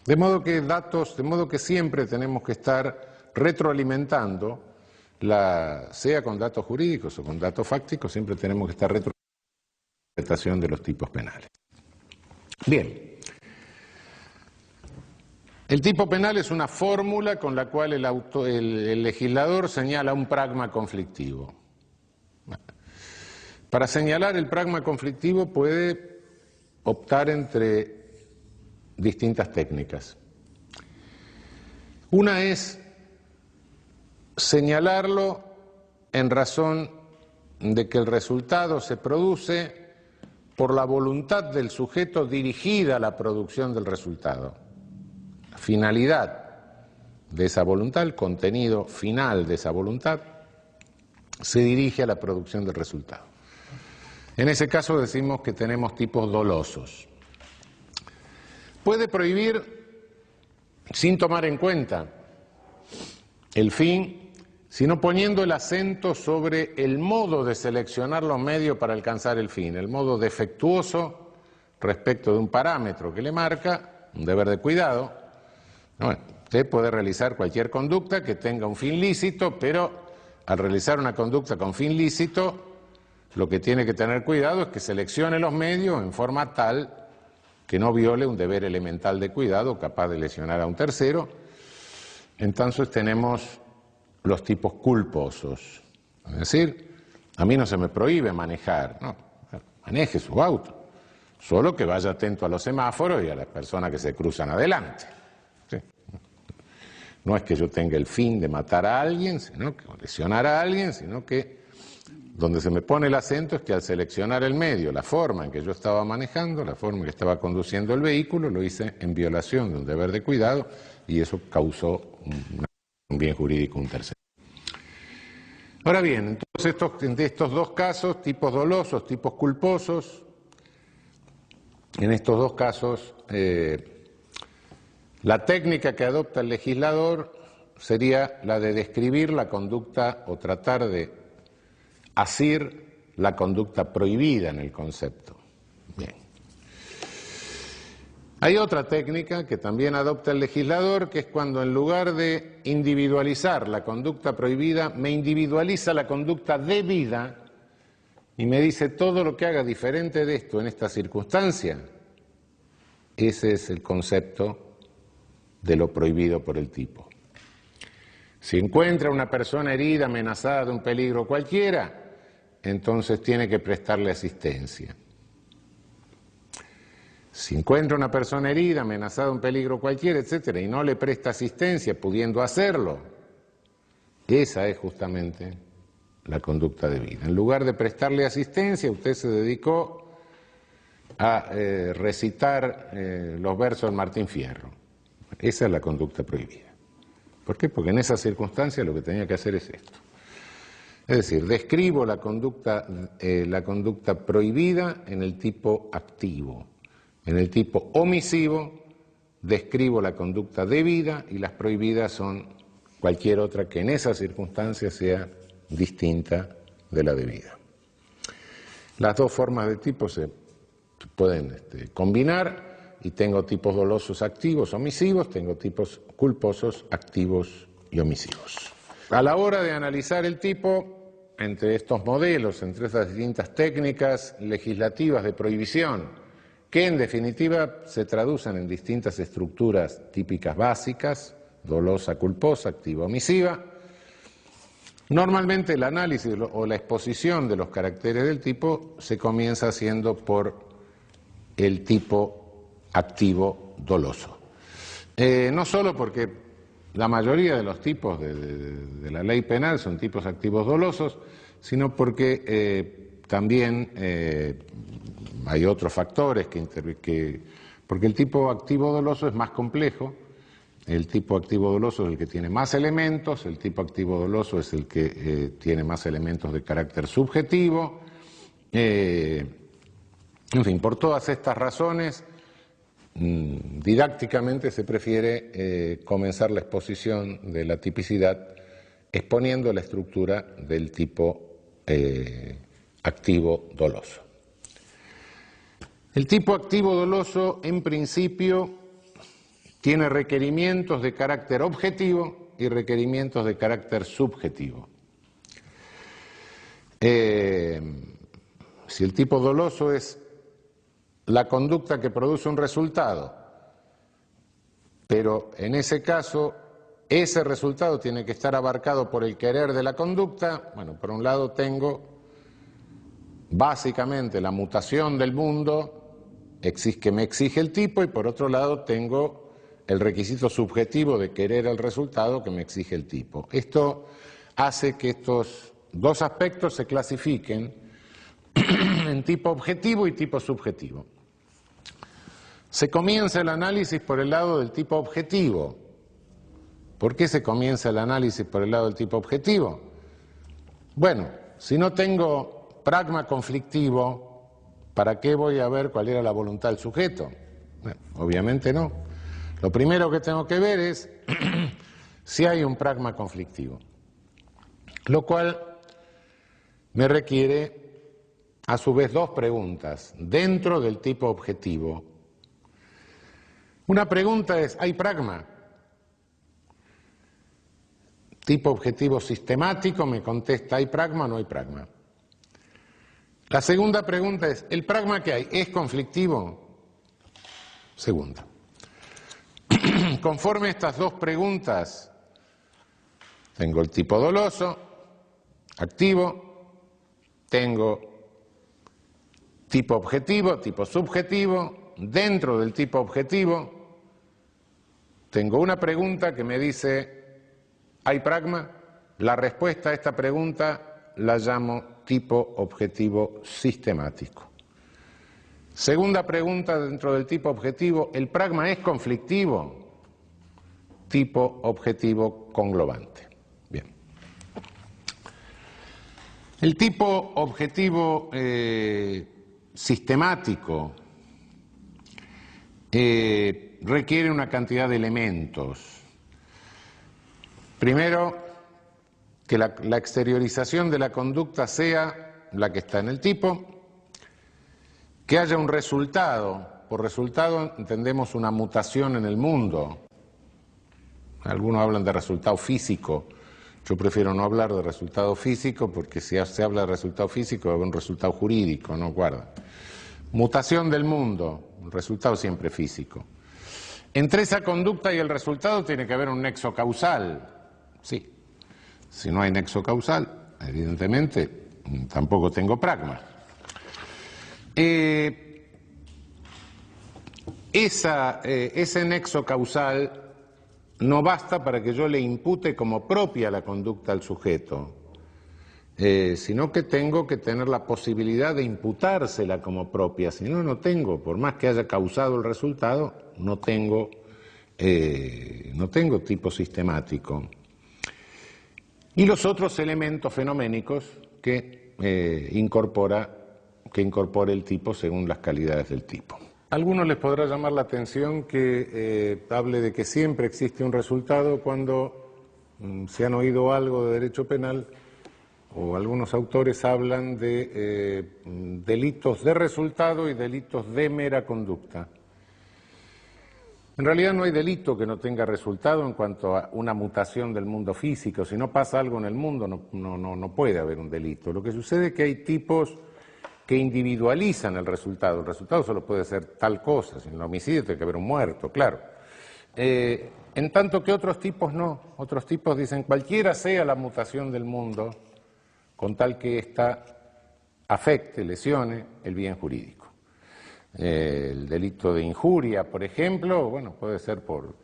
S1: De modo que siempre tenemos que estar retroalimentando, sea con datos jurídicos o con datos fácticos, siempre tenemos que estar retroalimentando la interpretación de los tipos penales. Bien. El tipo penal es una fórmula con la cual el legislador señala un pragma conflictivo. Para señalar el pragma conflictivo puede optar entre distintas técnicas. Una es señalarlo en razón de que el resultado se produce por la voluntad del sujeto dirigida a la producción del resultado. La finalidad de esa voluntad, el contenido final de esa voluntad, se dirige a la producción del resultado. En ese caso decimos que tenemos tipos dolosos. Puede prohibir sin tomar en cuenta el fin, sino poniendo el acento sobre el modo de seleccionar los medios para alcanzar el fin, el modo defectuoso respecto de un parámetro que le marca un deber de cuidado. Bueno, usted puede realizar cualquier conducta que tenga un fin lícito, pero al realizar una conducta con fin lícito, lo que tiene que tener cuidado es que seleccione los medios en forma tal que no viole un deber elemental de cuidado capaz de lesionar a un tercero. Entonces tenemos los tipos culposos. Es decir, a mí no se me prohíbe manejar, no, maneje su auto, solo que vaya atento a los semáforos y a las personas que se cruzan adelante. ¿Sí? No es que yo tenga el fin de matar a alguien, sino que lesionar a alguien, sino que donde se me pone el acento es que al seleccionar el medio, la forma en que yo estaba manejando, la forma en que estaba conduciendo el vehículo, lo hice en violación de un deber de cuidado y eso causó un bien jurídico a un tercero. Ahora bien, entonces de estos dos casos, tipos dolosos, tipos culposos, en estos dos casos la técnica que adopta el legislador sería la de describir la conducta o tratar de asir la conducta prohibida en el concepto. Bien. Hay otra técnica que también adopta el legislador, que es cuando en lugar de individualizar la conducta prohibida, me individualiza la conducta debida y me dice todo lo que haga diferente de esto en esta circunstancia. Ese es el concepto de lo prohibido por el tipo. Si encuentra una persona herida, amenazada de un peligro cualquiera, entonces tiene que prestarle asistencia. Si encuentra una persona herida, amenazada de un peligro cualquiera, etcétera, y no le presta asistencia, pudiendo hacerlo, esa es justamente la conducta debida. En lugar de prestarle asistencia, usted se dedicó a recitar los versos de Martín Fierro. Esa es la conducta prohibida. ¿Por qué? Porque en esa circunstancia lo que tenía que hacer es esto. Es decir, describo la conducta prohibida en el tipo activo. En el tipo omisivo describo la conducta debida y las prohibidas son cualquier otra que en esa circunstancia sea distinta de la debida. Las dos formas de tipo se pueden combinar y tengo tipos dolosos activos, omisivos, tengo tipos culposos activos y omisivos. A la hora de analizar el tipo, entre estos modelos, entre estas distintas técnicas legislativas de prohibición, que en definitiva se traducen en distintas estructuras típicas básicas, dolosa, culposa, activa, omisiva. Normalmente el análisis o la exposición de los caracteres del tipo se comienza haciendo por el tipo activo doloso. No solo porque la mayoría de los tipos de la ley penal son tipos activos dolosos, sino porque también hay otros factores porque el tipo activo doloso es más complejo. El tipo activo doloso es el que tiene más elementos, el tipo activo doloso es el que tiene más elementos de carácter subjetivo. En fin, por todas estas razones, didácticamente se prefiere comenzar la exposición de la tipicidad exponiendo la estructura del tipo activo doloso. El tipo activo doloso, en principio, tiene requerimientos de carácter objetivo y requerimientos de carácter subjetivo. Si el tipo doloso es la conducta que produce un resultado, pero en ese caso ese resultado tiene que estar abarcado por el querer de la conducta, bueno, por un lado tengo básicamente la mutación del mundo que me exige el tipo, y por otro lado tengo el requisito subjetivo de querer el resultado que me exige el tipo. Esto hace que estos dos aspectos se clasifiquen en tipo objetivo y tipo subjetivo. Se comienza el análisis por el lado del tipo objetivo. ¿Por qué se comienza el análisis por el lado del tipo objetivo? Bueno, si no tengo pragma conflictivo, ¿para qué voy a ver cuál era la voluntad del sujeto? Bueno, obviamente no. Lo primero que tengo que ver es si hay un pragma conflictivo, lo cual me requiere a su vez dos preguntas dentro del tipo objetivo. Una pregunta es, ¿hay pragma? Tipo objetivo sistemático me contesta, ¿hay pragma o no hay pragma? La segunda pregunta es, ¿el pragma que hay es conflictivo? Segunda. Conforme a estas dos preguntas, tengo el tipo doloso, activo, tengo tipo objetivo, tipo subjetivo. Dentro del tipo objetivo tengo una pregunta que me dice, ¿hay pragma? La respuesta a esta pregunta la llamo tipo objetivo sistemático. Segunda pregunta dentro del tipo objetivo, ¿el pragma es conflictivo? Tipo objetivo conglobante. Bien. El tipo objetivo sistemático requiere una cantidad de elementos. Primero, que la exteriorización de la conducta sea la que está en el tipo, que haya un resultado. Por resultado entendemos una mutación en el mundo. Algunos hablan de resultado físico. Yo prefiero no hablar de resultado físico porque si se habla de resultado físico va a haber un resultado jurídico, ¿no? Guarda. Mutación del mundo, un resultado siempre físico. Entre esa conducta y el resultado tiene que haber un nexo causal. Sí. Si no hay nexo causal, evidentemente tampoco tengo pragma. Ese nexo causal no basta para que yo le impute como propia la conducta al sujeto, sino que tengo que tener la posibilidad de imputársela como propia. Si no, no tengo, por más que haya causado el resultado, no tengo tipo sistemático. Y los otros elementos fenoménicos que incorpora el tipo según las calidades del tipo. A algunos les podrá llamar la atención que hable de que siempre existe un resultado cuando se han oído algo de derecho penal, o algunos autores hablan de delitos de resultado y delitos de mera conducta. En realidad no hay delito que no tenga resultado en cuanto a una mutación del mundo físico. Si no pasa algo en el mundo, no puede haber un delito. Lo que sucede es que hay tipos que individualizan el resultado. El resultado solo puede ser tal cosa. Si en el homicidio tiene que haber un muerto, claro. En tanto que otros tipos no. Otros tipos dicen cualquiera sea la mutación del mundo, con tal que ésta afecte, lesione el bien jurídico. El delito de injuria, por ejemplo, bueno, puede ser por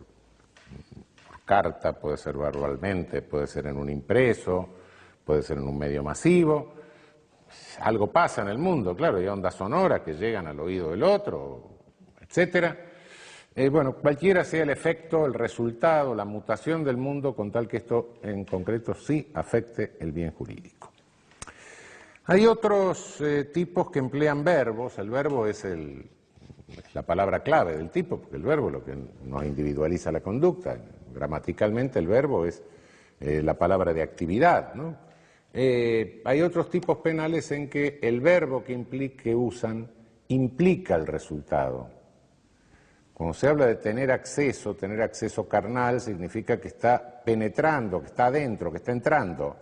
S1: carta, puede ser verbalmente, puede ser en un impreso, puede ser en un medio masivo. Algo pasa en el mundo, claro, hay ondas sonoras que llegan al oído del otro, etcétera. Bueno, cualquiera sea el efecto, el resultado, la mutación del mundo, con tal que esto en concreto sí afecte el bien jurídico. Hay otros tipos que emplean verbos. El verbo es la palabra clave del tipo, porque el verbo es lo que nos individualiza la conducta. Gramaticalmente el verbo es la palabra de actividad, ¿no? Hay otros tipos penales en que el verbo que usan implica el resultado. Cuando se habla de tener acceso carnal significa que está penetrando, que está adentro, que está entrando.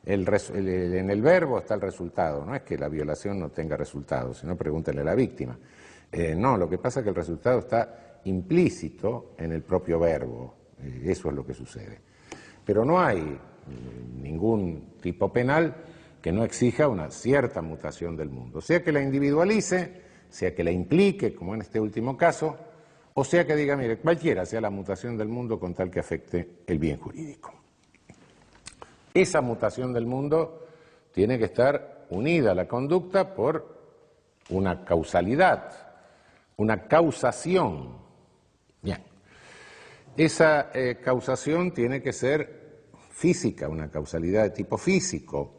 S1: En el verbo está el resultado, no es que la violación no tenga resultado, sino pregúntenle a la víctima. No, lo que pasa es que el resultado está implícito en el propio verbo, eso es lo que sucede. Pero no hay ningún tipo penal que no exija una cierta mutación del mundo, sea que la individualice, sea que la implique, como en este último caso, o sea que diga, mire, cualquiera sea la mutación del mundo con tal que afecte el bien jurídico. Esa mutación del mundo tiene que estar unida a la conducta por una causalidad, una causación. Bien. Esa causación tiene que ser física, una causalidad de tipo físico.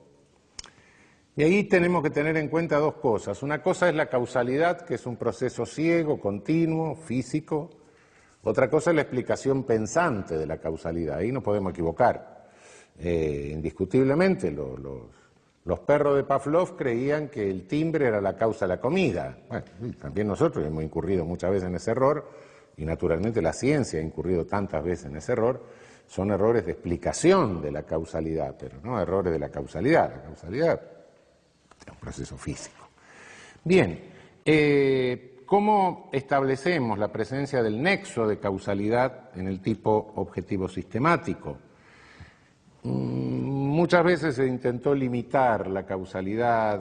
S1: Y ahí tenemos que tener en cuenta dos cosas. Una cosa es la causalidad, que es un proceso ciego, continuo, físico. Otra cosa es la explicación pensante de la causalidad. Ahí no podemos equivocar. Indiscutiblemente los perros de Pavlov creían que el timbre era la causa de la comida. Bueno, también nosotros hemos incurrido muchas veces en ese error, y naturalmente la ciencia ha incurrido tantas veces en ese error. Son errores de explicación de la causalidad, pero no errores de la causalidad. La causalidad es un proceso físico. Bien, ¿cómo establecemos la presencia del nexo de causalidad en el tipo objetivo sistemático? Muchas veces se intentó limitar la causalidad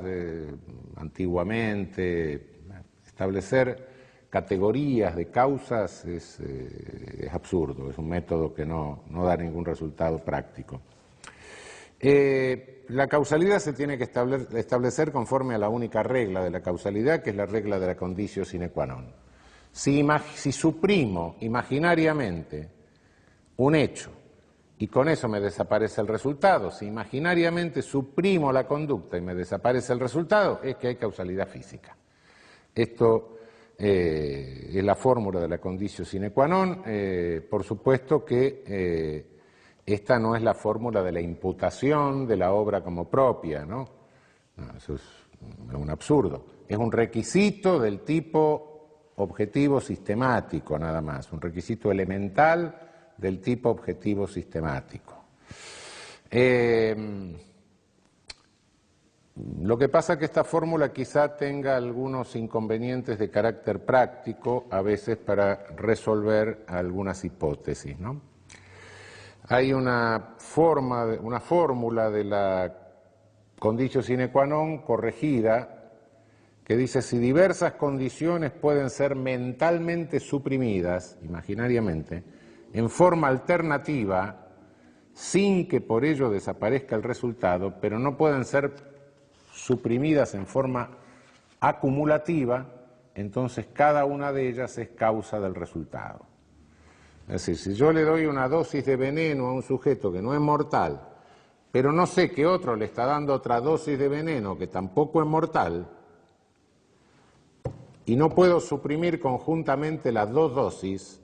S1: antiguamente, establecer categorías de causas es absurdo, es un método que no da ningún resultado práctico. La causalidad se tiene que establecer conforme a la única regla de la causalidad, que es la regla de la conditio sine qua non. Si suprimo imaginariamente un hecho y con eso me desaparece el resultado, si imaginariamente suprimo la conducta y me desaparece el resultado, es que hay causalidad física. Esto es la fórmula de la conditio sine qua non. Por supuesto que esta no es la fórmula de la imputación de la obra como propia, ¿no? No, eso es un absurdo. Es un requisito del tipo objetivo sistemático, nada más, un requisito elemental del tipo objetivo sistemático. Lo que pasa es que esta fórmula quizá tenga algunos inconvenientes de carácter práctico, a veces para resolver algunas hipótesis, ¿no? Hay una fórmula de la conditio sine qua non corregida que dice: si diversas condiciones pueden ser mentalmente suprimidas, imaginariamente, en forma alternativa, sin que por ello desaparezca el resultado, pero no pueden ser suprimidas en forma acumulativa, entonces cada una de ellas es causa del resultado. Es decir, si yo le doy una dosis de veneno a un sujeto que no es mortal, pero no sé que otro le está dando otra dosis de veneno que tampoco es mortal, y no puedo suprimir conjuntamente las dos dosis,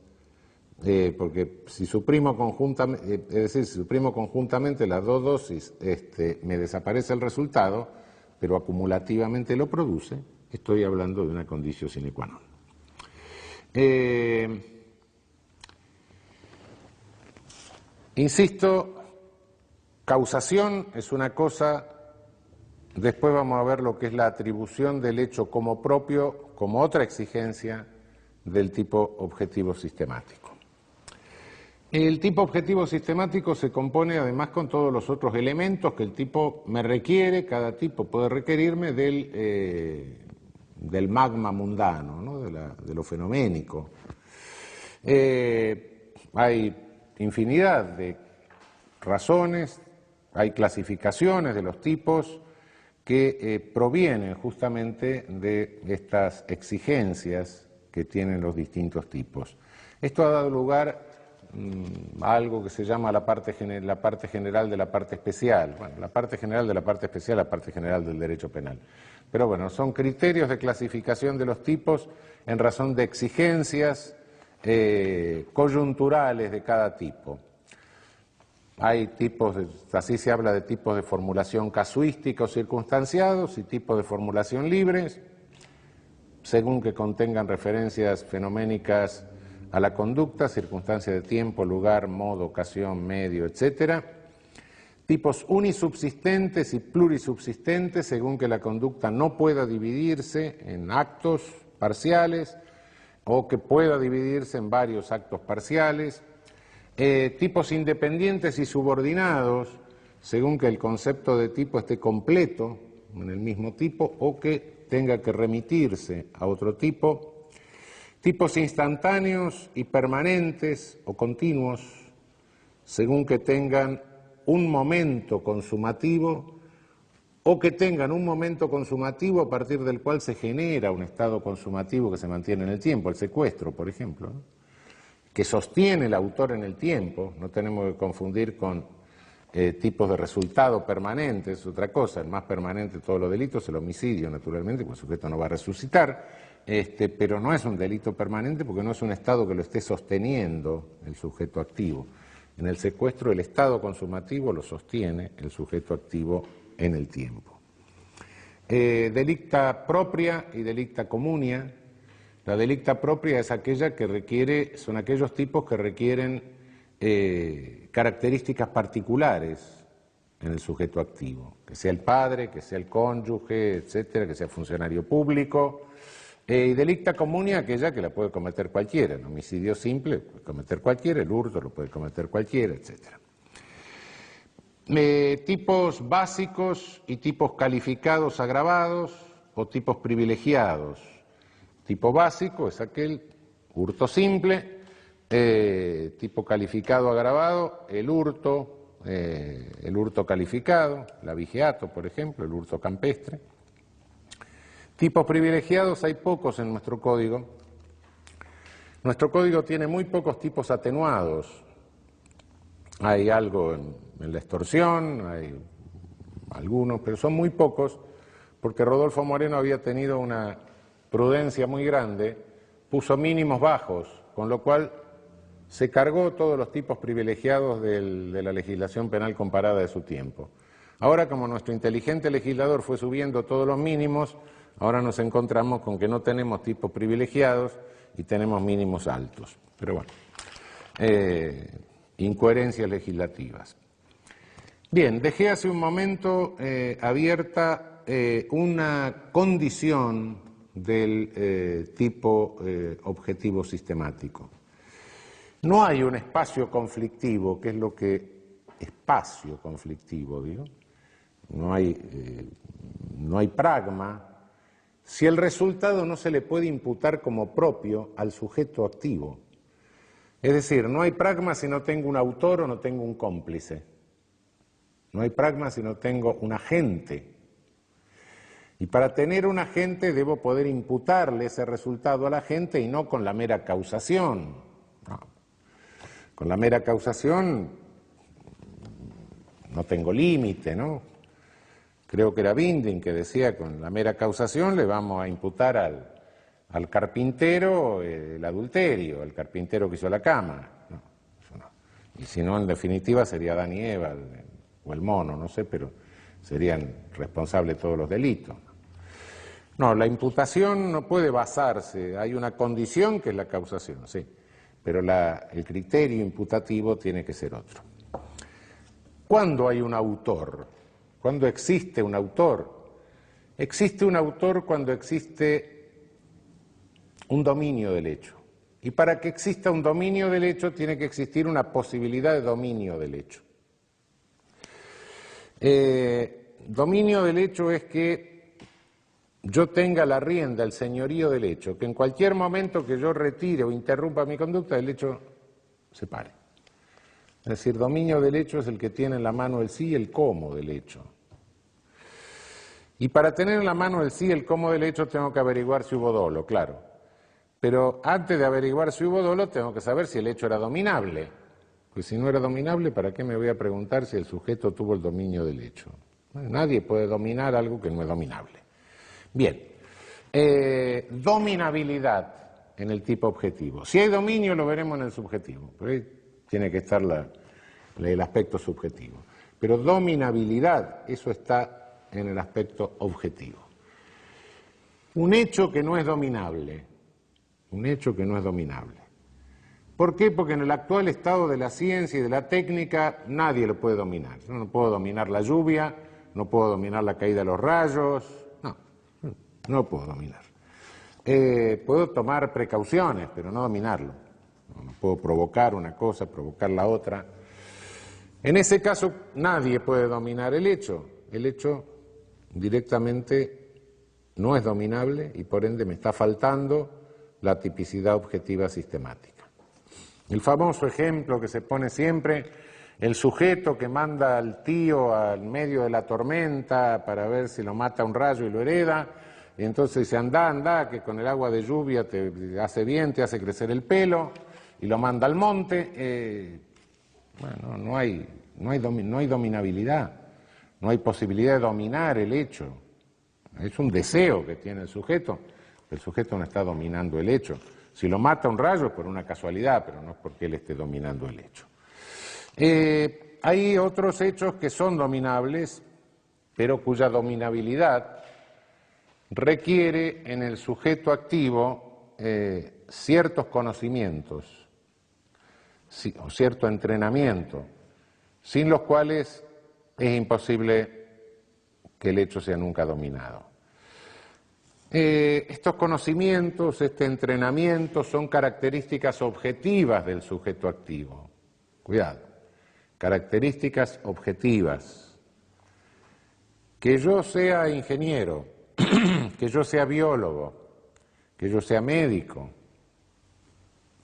S1: porque si suprimo conjuntamente las dos dosis, me desaparece el resultado, pero acumulativamente lo produce, estoy hablando de una conditio sine qua non. Insisto, causación es una cosa, después vamos a ver lo que es la atribución del hecho como propio, como otra exigencia del tipo objetivo sistemático. El tipo objetivo sistemático se compone además con todos los otros elementos que el tipo me requiere, cada tipo puede requerirme del magma mundano, ¿no? de lo fenoménico. Hay infinidad de razones, hay clasificaciones de los tipos que provienen justamente de estas exigencias que tienen los distintos tipos. Esto ha dado lugar a algo que se llama la parte general de la parte especial. Bueno, la parte general de la parte especial, la parte general del derecho penal. Pero bueno, son criterios de clasificación de los tipos en razón de exigencias coyunturales de cada tipo. Hay tipos, así se habla de tipos de formulación casuística o circunstanciados y tipos de formulación libres, según que contengan referencias fenoménicas a la conducta, circunstancia de tiempo, lugar, modo, ocasión, medio, etc. Tipos unisubsistentes y plurisubsistentes, según que la conducta no pueda dividirse en actos parciales o que pueda dividirse en varios actos parciales. Tipos independientes y subordinados, según que el concepto de tipo esté completo en el mismo tipo o que tenga que remitirse a otro tipo. Tipos instantáneos y permanentes o continuos, según que tengan un momento consumativo o que tengan un momento consumativo a partir del cual se genera un estado consumativo que se mantiene en el tiempo, el secuestro, por ejemplo, ¿no? Que sostiene el autor en el tiempo, no tenemos que confundir con tipos de resultado permanentes, es otra cosa, el más permanente de todos los delitos es el homicidio, naturalmente, porque el sujeto no va a resucitar, pero no es un delito permanente porque no es un estado que lo esté sosteniendo el sujeto activo. En el secuestro el estado consumativo lo sostiene el sujeto activo en el tiempo. Delicta propia y delicta comunia. La delicta propia es aquella que requiere, son aquellos tipos que requieren características particulares en el sujeto activo, que sea el padre, que sea el cónyuge, etcétera, que sea funcionario público. Y delicta comunia aquella que la puede cometer cualquiera, el homicidio simple lo puede cometer cualquiera, el hurto lo puede cometer cualquiera, etcétera. Tipos básicos y tipos calificados agravados o tipos privilegiados. Tipo básico es aquel hurto simple, tipo calificado agravado, el hurto calificado, el abigeato, por ejemplo, el hurto campestre. Tipos privilegiados hay pocos en nuestro código. Nuestro código tiene muy pocos tipos atenuados. Hay algo en la extorsión, hay algunos, pero son muy pocos, porque Rodolfo Moreno había tenido una prudencia muy grande, puso mínimos bajos, con lo cual se cargó todos los tipos privilegiados de la legislación penal comparada de su tiempo. Ahora, como nuestro inteligente legislador fue subiendo todos los mínimos, ahora nos encontramos con que no tenemos tipos privilegiados y tenemos mínimos altos. Pero bueno, incoherencias legislativas. Bien, dejé hace un momento abierta una condición del tipo objetivo sistemático. No hay un espacio conflictivo, que es lo que espacio conflictivo, digo. No hay pragma si el resultado no se le puede imputar como propio al sujeto activo. Es decir, no hay pragma si no tengo un autor o no tengo un cómplice. No hay pragma si no tengo un agente. Y para tener un agente debo poder imputarle ese resultado al agente y no con la mera causación. No. Con la mera causación no tengo límite, ¿no? Creo que era Binding que decía con la mera causación le vamos a imputar al carpintero el adulterio, al carpintero que hizo la cama. No, eso no. Y si no, en definitiva sería Adán y Eva o el mono, no sé, pero serían responsables de todos los delitos. No, la imputación no puede basarse, hay una condición que es la causación, sí, pero el criterio imputativo tiene que ser otro. ¿cuándo hay un autor? ¿Cuándo existe un autor? Existe un autor cuando existe un dominio del hecho. Y para que exista un dominio del hecho tiene que existir una posibilidad de dominio del hecho. Dominio del hecho es que yo tenga la rienda, el señorío del hecho, que en cualquier momento que yo retire o interrumpa mi conducta, el hecho se pare. Es decir, dominio del hecho es el que tiene en la mano el sí y el cómo del hecho. Y para tener en la mano el sí y el cómo del hecho tengo que averiguar si hubo dolo, claro. Pero antes de averiguar si hubo dolo tengo que saber si el hecho era dominable. Pues si no era dominable, ¿para qué me voy a preguntar si el sujeto tuvo el dominio del hecho? Nadie puede dominar algo que no es dominable. Bien, dominabilidad en el tipo objetivo. Si hay dominio lo veremos en el subjetivo, pero ahí tiene que estar el aspecto subjetivo. Pero dominabilidad, eso está en el aspecto objetivo. Un hecho que no es dominable. Un hecho que no es dominable. ¿Por qué? Porque en el actual estado de la ciencia y de la técnica nadie lo puede dominar. Yo no puedo dominar la lluvia, no puedo dominar la caída de los rayos, no lo puedo dominar. Puedo tomar precauciones, pero no dominarlo. No puedo provocar una cosa, provocar la otra. En ese caso nadie puede dominar el hecho. El hecho directamente no es dominable y por ende me está faltando la tipicidad objetiva sistemática. El famoso ejemplo que se pone siempre, el sujeto que manda al tío al medio de la tormenta para ver si lo mata un rayo y lo hereda, y entonces dice, anda, que con el agua de lluvia te hace bien, te hace crecer el pelo, y lo manda al monte. Bueno, no hay dominabilidad, no hay posibilidad de dominar el hecho. Es un deseo que tiene el sujeto no está dominando el hecho. Si lo mata un rayo es por una casualidad, pero no es porque él esté dominando el hecho. Hay otros hechos que son dominables, pero cuya dominabilidad requiere en el sujeto activo ciertos conocimientos o cierto entrenamiento, sin los cuales es imposible que el hecho sea nunca dominado. Estos conocimientos, este entrenamiento son características objetivas del sujeto activo. Cuidado, características objetivas. Que yo sea ingeniero, que yo sea biólogo, que yo sea médico,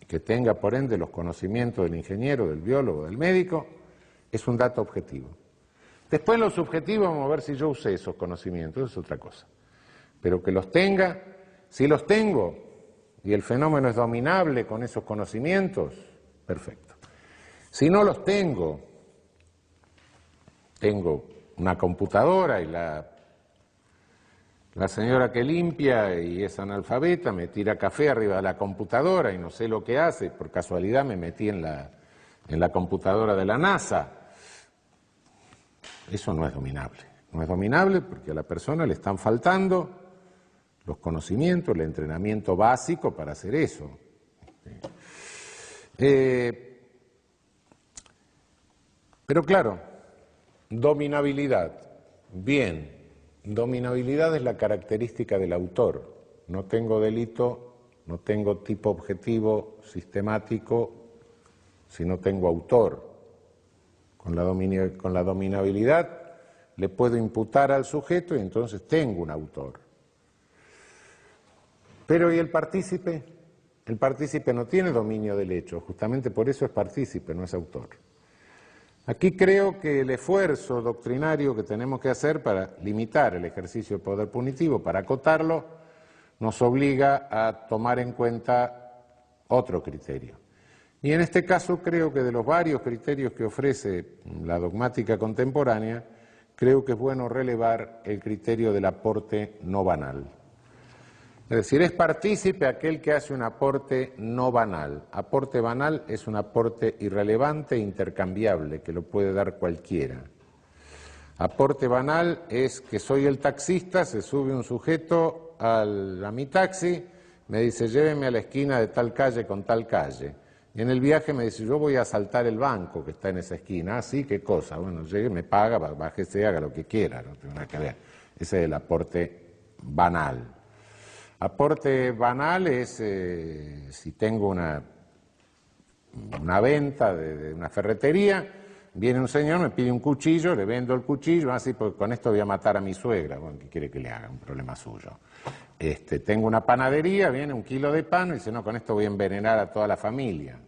S1: que tenga por ende los conocimientos del ingeniero, del biólogo, del médico, es un dato objetivo. Después lo subjetivo, vamos a ver si yo usé esos conocimientos, es otra cosa. Pero que los tenga, si los tengo y el fenómeno es dominable con esos conocimientos, perfecto. Si no los tengo una computadora y la señora que limpia y es analfabeta me tira café arriba de la computadora y no sé lo que hace, por casualidad me metí en la computadora de la NASA. Eso no es dominable. No es dominable porque a la persona le están faltando los conocimientos, el entrenamiento básico para hacer eso. Pero claro, dominabilidad. Bien, dominabilidad es la característica del autor. No tengo delito, no tengo tipo objetivo sistemático, si no tengo autor. Con la dominabilidad le puedo imputar al sujeto y entonces tengo un autor. Pero ¿y el partícipe? El partícipe no tiene dominio del hecho, justamente por eso es partícipe, no es autor. Aquí creo que el esfuerzo doctrinario que tenemos que hacer para limitar el ejercicio del poder punitivo, para acotarlo, nos obliga a tomar en cuenta otro criterio. Y en este caso creo que de los varios criterios que ofrece la dogmática contemporánea, creo que es bueno relevar el criterio del aporte no banal. Es decir, es partícipe aquel que hace un aporte no banal. Aporte banal es un aporte irrelevante e intercambiable, que lo puede dar cualquiera. Aporte banal es que soy el taxista, se sube un sujeto a mi taxi, me dice lléveme a la esquina de tal calle con tal calle. Y en el viaje me dice, yo voy a asaltar el banco que está en esa esquina. Ah, sí, ¿qué cosa? Bueno, llegue, me paga, bájese, haga lo que quiera, no tiene nada que ver. Ese es el aporte banal. Aporte banal es si tengo una venta de una ferretería, viene un señor, me pide un cuchillo, le vendo el cuchillo, así, porque con esto voy a matar a mi suegra. Bueno, ¿qué quiere que le haga? Un problema suyo. Tengo una panadería, viene 1 kilo de pan y dice, no, con esto voy a envenenar a toda la familia.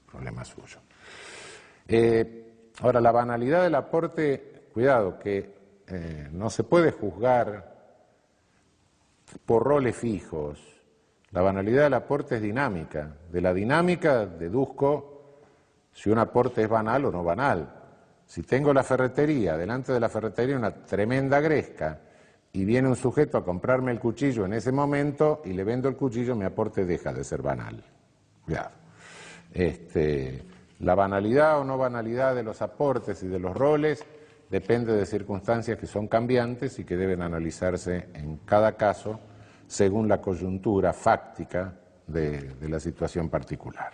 S1: Problema suyo. Ahora, la banalidad del aporte, cuidado, que no se puede juzgar por roles fijos. La banalidad del aporte es dinámica. De la dinámica deduzco si un aporte es banal o no banal. Si tengo la ferretería, delante de la ferretería una tremenda gresca, y viene un sujeto a comprarme el cuchillo en ese momento y le vendo el cuchillo, mi aporte deja de ser banal. Cuidado. La banalidad o no banalidad de los aportes y de los roles depende de circunstancias que son cambiantes y que deben analizarse en cada caso según la coyuntura fáctica de la situación particular.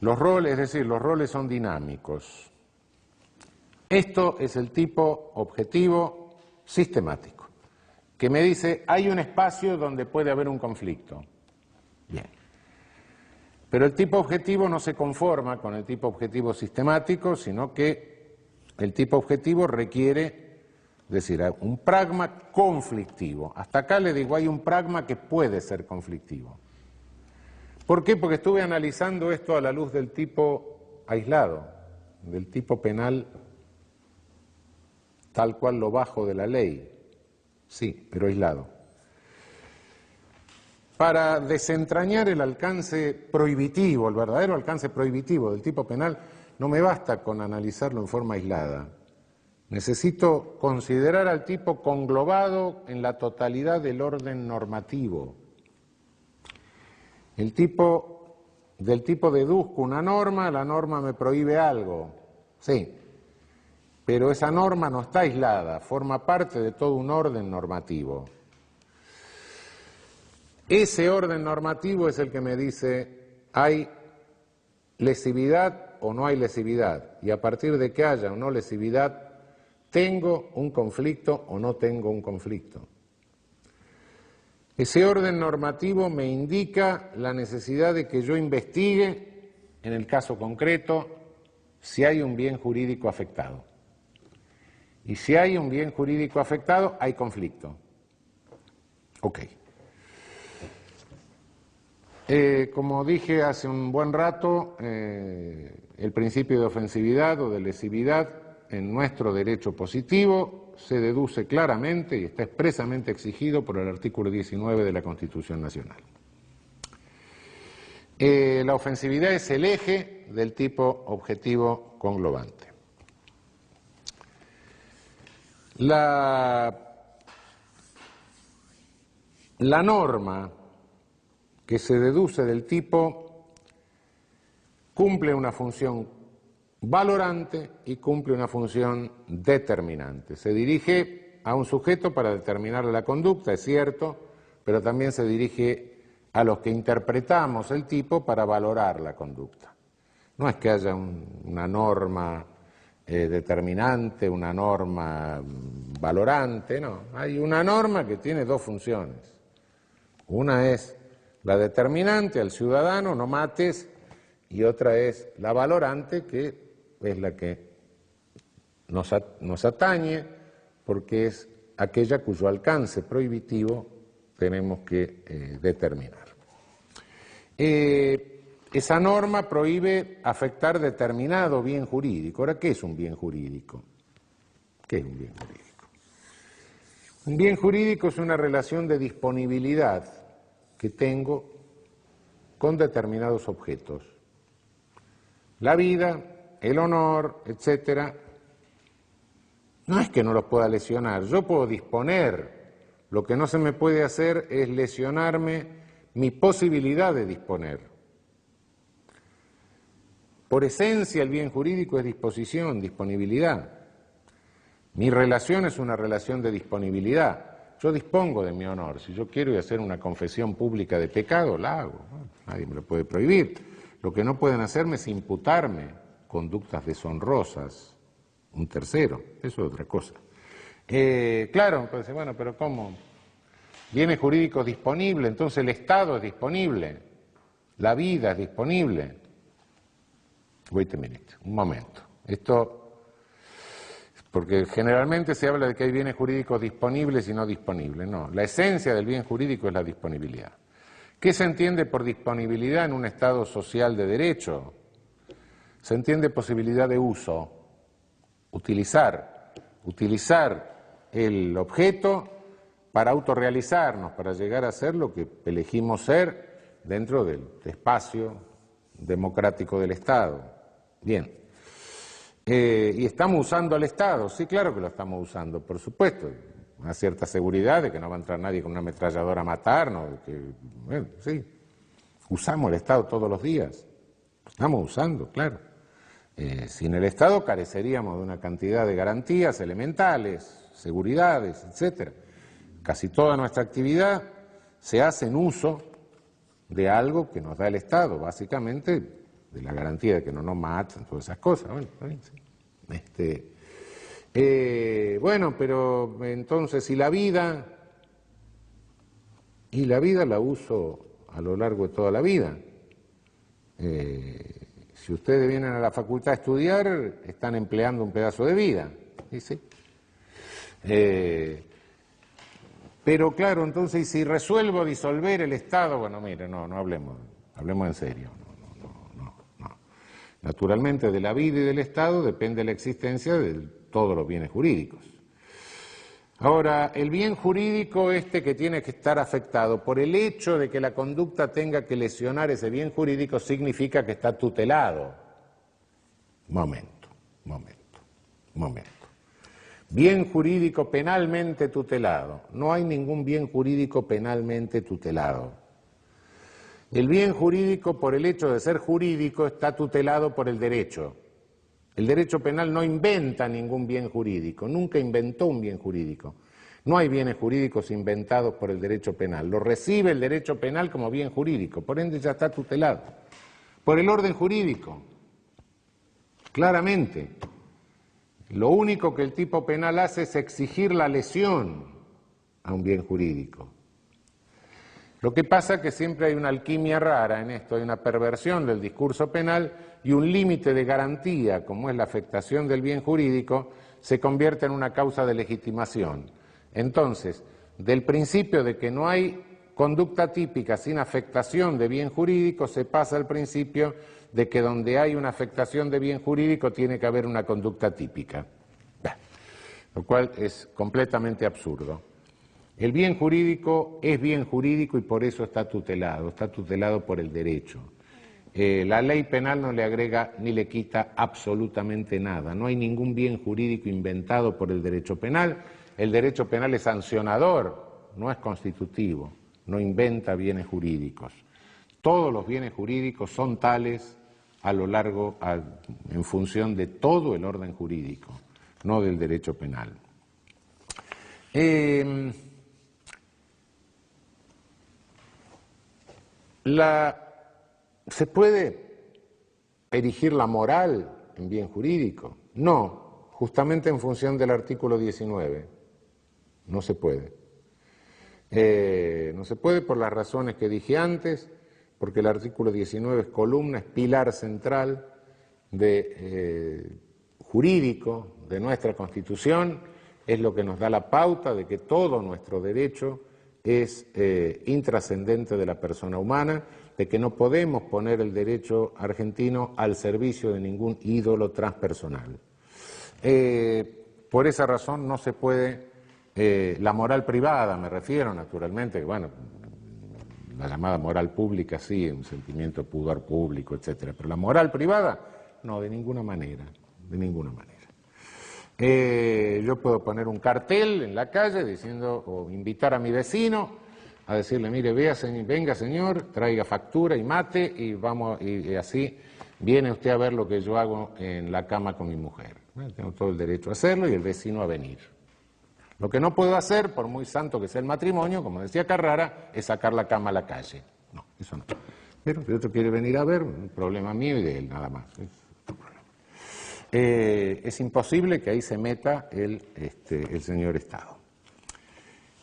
S1: Los roles, es decir, los roles son dinámicos. Esto es el tipo objetivo sistemático, que me dice, hay un espacio donde puede haber un conflicto. Bien. Pero el tipo objetivo no se conforma con el tipo objetivo sistemático, sino que el tipo objetivo requiere, es decir, un pragma conflictivo. Hasta acá le digo, hay un pragma que puede ser conflictivo. ¿Por qué? Porque estuve analizando esto a la luz del tipo aislado, del tipo penal tal cual lo bajo de la ley. Sí, pero aislado. Para desentrañar el alcance prohibitivo, el verdadero alcance prohibitivo del tipo penal, no me basta con analizarlo en forma aislada. Necesito considerar al tipo conglobado en la totalidad del orden normativo. Del tipo deduzco una norma, la norma me prohíbe algo, sí, pero esa norma no está aislada, forma parte de todo un orden normativo. Ese orden normativo es el que me dice, ¿hay lesividad o no hay lesividad? Y a partir de que haya o no lesividad, ¿tengo un conflicto o no tengo un conflicto? Ese orden normativo me indica la necesidad de que yo investigue, en el caso concreto, si hay un bien jurídico afectado. Y si hay un bien jurídico afectado, hay conflicto. Ok. Como dije hace un buen rato, el principio de ofensividad o de lesividad en nuestro derecho positivo se deduce claramente y está expresamente exigido por el artículo 19 de la Constitución Nacional. La ofensividad es el eje del tipo objetivo conglobante. La norma que se deduce del tipo cumple una función valorante y cumple una función determinante. Se dirige a un sujeto para determinar la conducta, es cierto, pero también se dirige a los que interpretamos el tipo para valorar la conducta. No es que haya una norma determinante, una norma valorante, no. Hay una norma que tiene dos funciones. Una es la determinante al ciudadano, no mates, y otra es la valorante, que es la que nos atañe, porque es aquella cuyo alcance prohibitivo tenemos que determinar. Esa norma prohíbe afectar determinado bien jurídico. Ahora, ¿qué es un bien jurídico? ¿Qué es un bien jurídico? Un bien jurídico es una relación de disponibilidad que tengo con determinados objetos. La vida, el honor, etcétera, no es que no los pueda lesionar, yo puedo disponer. Lo que no se me puede hacer es lesionarme mi posibilidad de disponer. Por esencia el bien jurídico es disposición, disponibilidad. Mi relación es una relación de disponibilidad. yo dispongo de mi honor. Si yo quiero ir a hacer una confesión pública de pecado, la hago. Nadie me lo puede prohibir. Lo que no pueden hacerme es imputarme conductas deshonrosas, un tercero. Eso es otra cosa. Claro, pues bueno, pero ¿cómo? Bienes jurídicos disponibles, entonces el Estado es disponible, la vida es disponible. Wait a minute, un momento. Esto... Porque generalmente se habla de que hay bienes jurídicos disponibles y no disponibles. No, la esencia del bien jurídico es la disponibilidad. ¿Qué se entiende por disponibilidad en un Estado social de derecho? Se entiende posibilidad de uso, utilizar el objeto para autorrealizarnos, para llegar a ser lo que elegimos ser dentro del espacio democrático del Estado. Bien. ¿Y estamos usando al Estado? Sí, claro que lo estamos usando, por supuesto. Una cierta seguridad de que no va a entrar nadie con una ametralladora a matarnos. Bueno, sí. Usamos el Estado todos los días. Estamos usando, claro. Sin el Estado careceríamos de una cantidad de garantías elementales, seguridades, etcétera. Casi toda nuestra actividad se hace en uso de algo que nos da el Estado, básicamente de la garantía de que no nos matan, todas esas cosas. Bueno, está bien, sí. Bueno, pero entonces, ¿y la vida? Y la vida la uso a lo largo de toda la vida. Si ustedes vienen a la facultad a estudiar, están empleando un pedazo de vida. ¿Sí? Pero claro, entonces, ¿y si resuelvo disolver el Estado? Bueno, mire, no hablemos en serio. Naturalmente, de la vida y del Estado depende la existencia de todos los bienes jurídicos. Ahora, el bien jurídico que tiene que estar afectado por el hecho de que la conducta tenga que lesionar ese bien jurídico significa que está tutelado. Momento. Bien jurídico penalmente tutelado. No hay ningún bien jurídico penalmente tutelado. El bien jurídico, por el hecho de ser jurídico, está tutelado por el derecho. El derecho penal no inventa ningún bien jurídico, nunca inventó un bien jurídico. No hay bienes jurídicos inventados por el derecho penal. Lo recibe el derecho penal como bien jurídico, por ende ya está tutelado. Por el orden jurídico, claramente. Lo único que el tipo penal hace es exigir la lesión a un bien jurídico. Lo que pasa es que siempre hay una alquimia rara en esto, hay una perversión del discurso penal y un límite de garantía, como es la afectación del bien jurídico, se convierte en una causa de legitimación. Entonces, del principio de que no hay conducta típica sin afectación de bien jurídico, se pasa al principio de que donde hay una afectación de bien jurídico tiene que haber una conducta típica, lo cual es completamente absurdo. El bien jurídico es bien jurídico y por eso está tutelado por el derecho. La ley penal no le agrega ni le quita absolutamente nada. No hay ningún bien jurídico inventado por el derecho penal. El derecho penal es sancionador, no es constitutivo, no inventa bienes jurídicos. Todos los bienes jurídicos son tales en función de todo el orden jurídico, no del derecho penal. ¿Se puede erigir la moral en bien jurídico? No, justamente en función del artículo 19. No se puede. No se puede por las razones que dije antes, porque el artículo 19 es columna, es pilar central jurídico de nuestra Constitución, es lo que nos da la pauta de que todo nuestro derecho es intrascendente de la persona humana, de que no podemos poner el derecho argentino al servicio de ningún ídolo transpersonal. Por esa razón no se puede, la moral privada me refiero naturalmente, bueno, la llamada moral pública sí, un sentimiento de pudor público, etcétera, pero la moral privada no, de ninguna manera, de ninguna manera. Yo puedo poner un cartel en la calle diciendo, o invitar a mi vecino a decirle, mire, venga señor, traiga factura y mate y así viene usted a ver lo que yo hago en la cama con mi mujer. Tengo todo el derecho a hacerlo y el vecino a venir. Lo que no puedo hacer, por muy santo que sea el matrimonio, como decía Carrara, es sacar la cama a la calle. No, eso no. Pero si otro quiere venir a ver, un problema mío y de él, nada más. Es imposible que ahí se meta el señor Estado.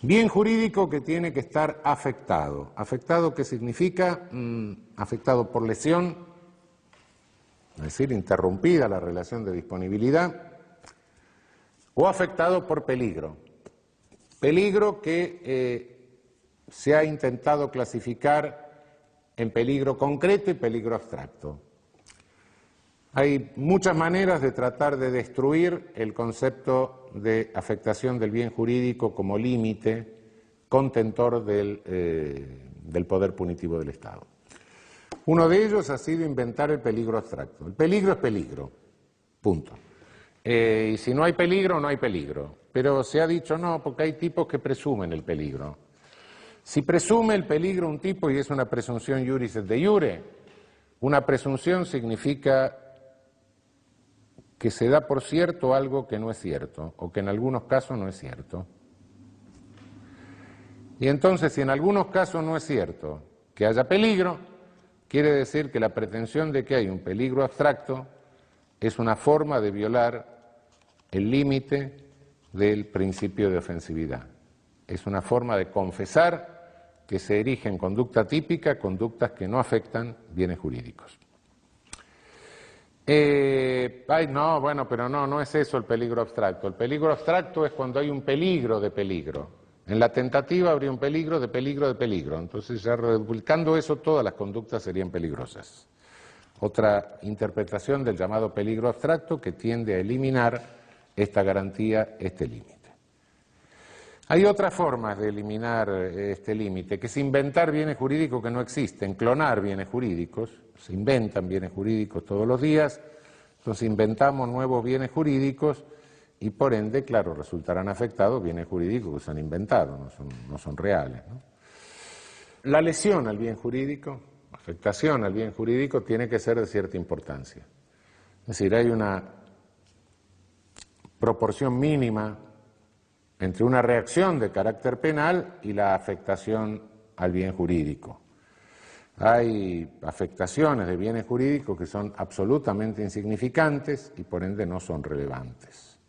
S1: Bien jurídico que tiene que estar afectado. ¿Afectado qué significa? Afectado por lesión, es decir, interrumpida la relación de disponibilidad, o afectado por peligro. Peligro que se ha intentado clasificar en peligro concreto y peligro abstracto. Hay muchas maneras de tratar de destruir el concepto de afectación del bien jurídico como límite contentor del poder punitivo del Estado. Uno de ellos ha sido inventar el peligro abstracto. El peligro es peligro, punto. Y si no hay peligro, no hay peligro. Pero se ha dicho no, porque hay tipos que presumen el peligro. Si presume el peligro un tipo, y es una presunción iuris et de iure, una presunción significa que se da por cierto algo que no es cierto, o que en algunos casos no es cierto. Y entonces, si en algunos casos no es cierto que haya peligro, quiere decir que la pretensión de que hay un peligro abstracto es una forma de violar el límite del principio de ofensividad. Es una forma de confesar que se erige en conducta típica conductas que no afectan bienes jurídicos. No, bueno, pero no es eso el peligro abstracto. El peligro abstracto es cuando hay un peligro de peligro. En la tentativa habría un peligro de peligro de peligro. Entonces, ya republicando eso, todas las conductas serían peligrosas. Otra interpretación del llamado peligro abstracto que tiende a eliminar esta garantía, este límite. Hay otras formas de eliminar este límite, que es inventar bienes jurídicos que no existen, clonar bienes jurídicos. Se inventan bienes jurídicos todos los días, entonces inventamos nuevos bienes jurídicos y por ende, claro, resultarán afectados bienes jurídicos que se han inventado, no son reales, ¿no? La lesión al bien jurídico, afectación al bien jurídico, tiene que ser de cierta importancia. Es decir, hay una proporción mínima entre una reacción de carácter penal y la afectación al bien jurídico. Hay afectaciones de bienes jurídicos que son absolutamente insignificantes y por ende no son relevantes.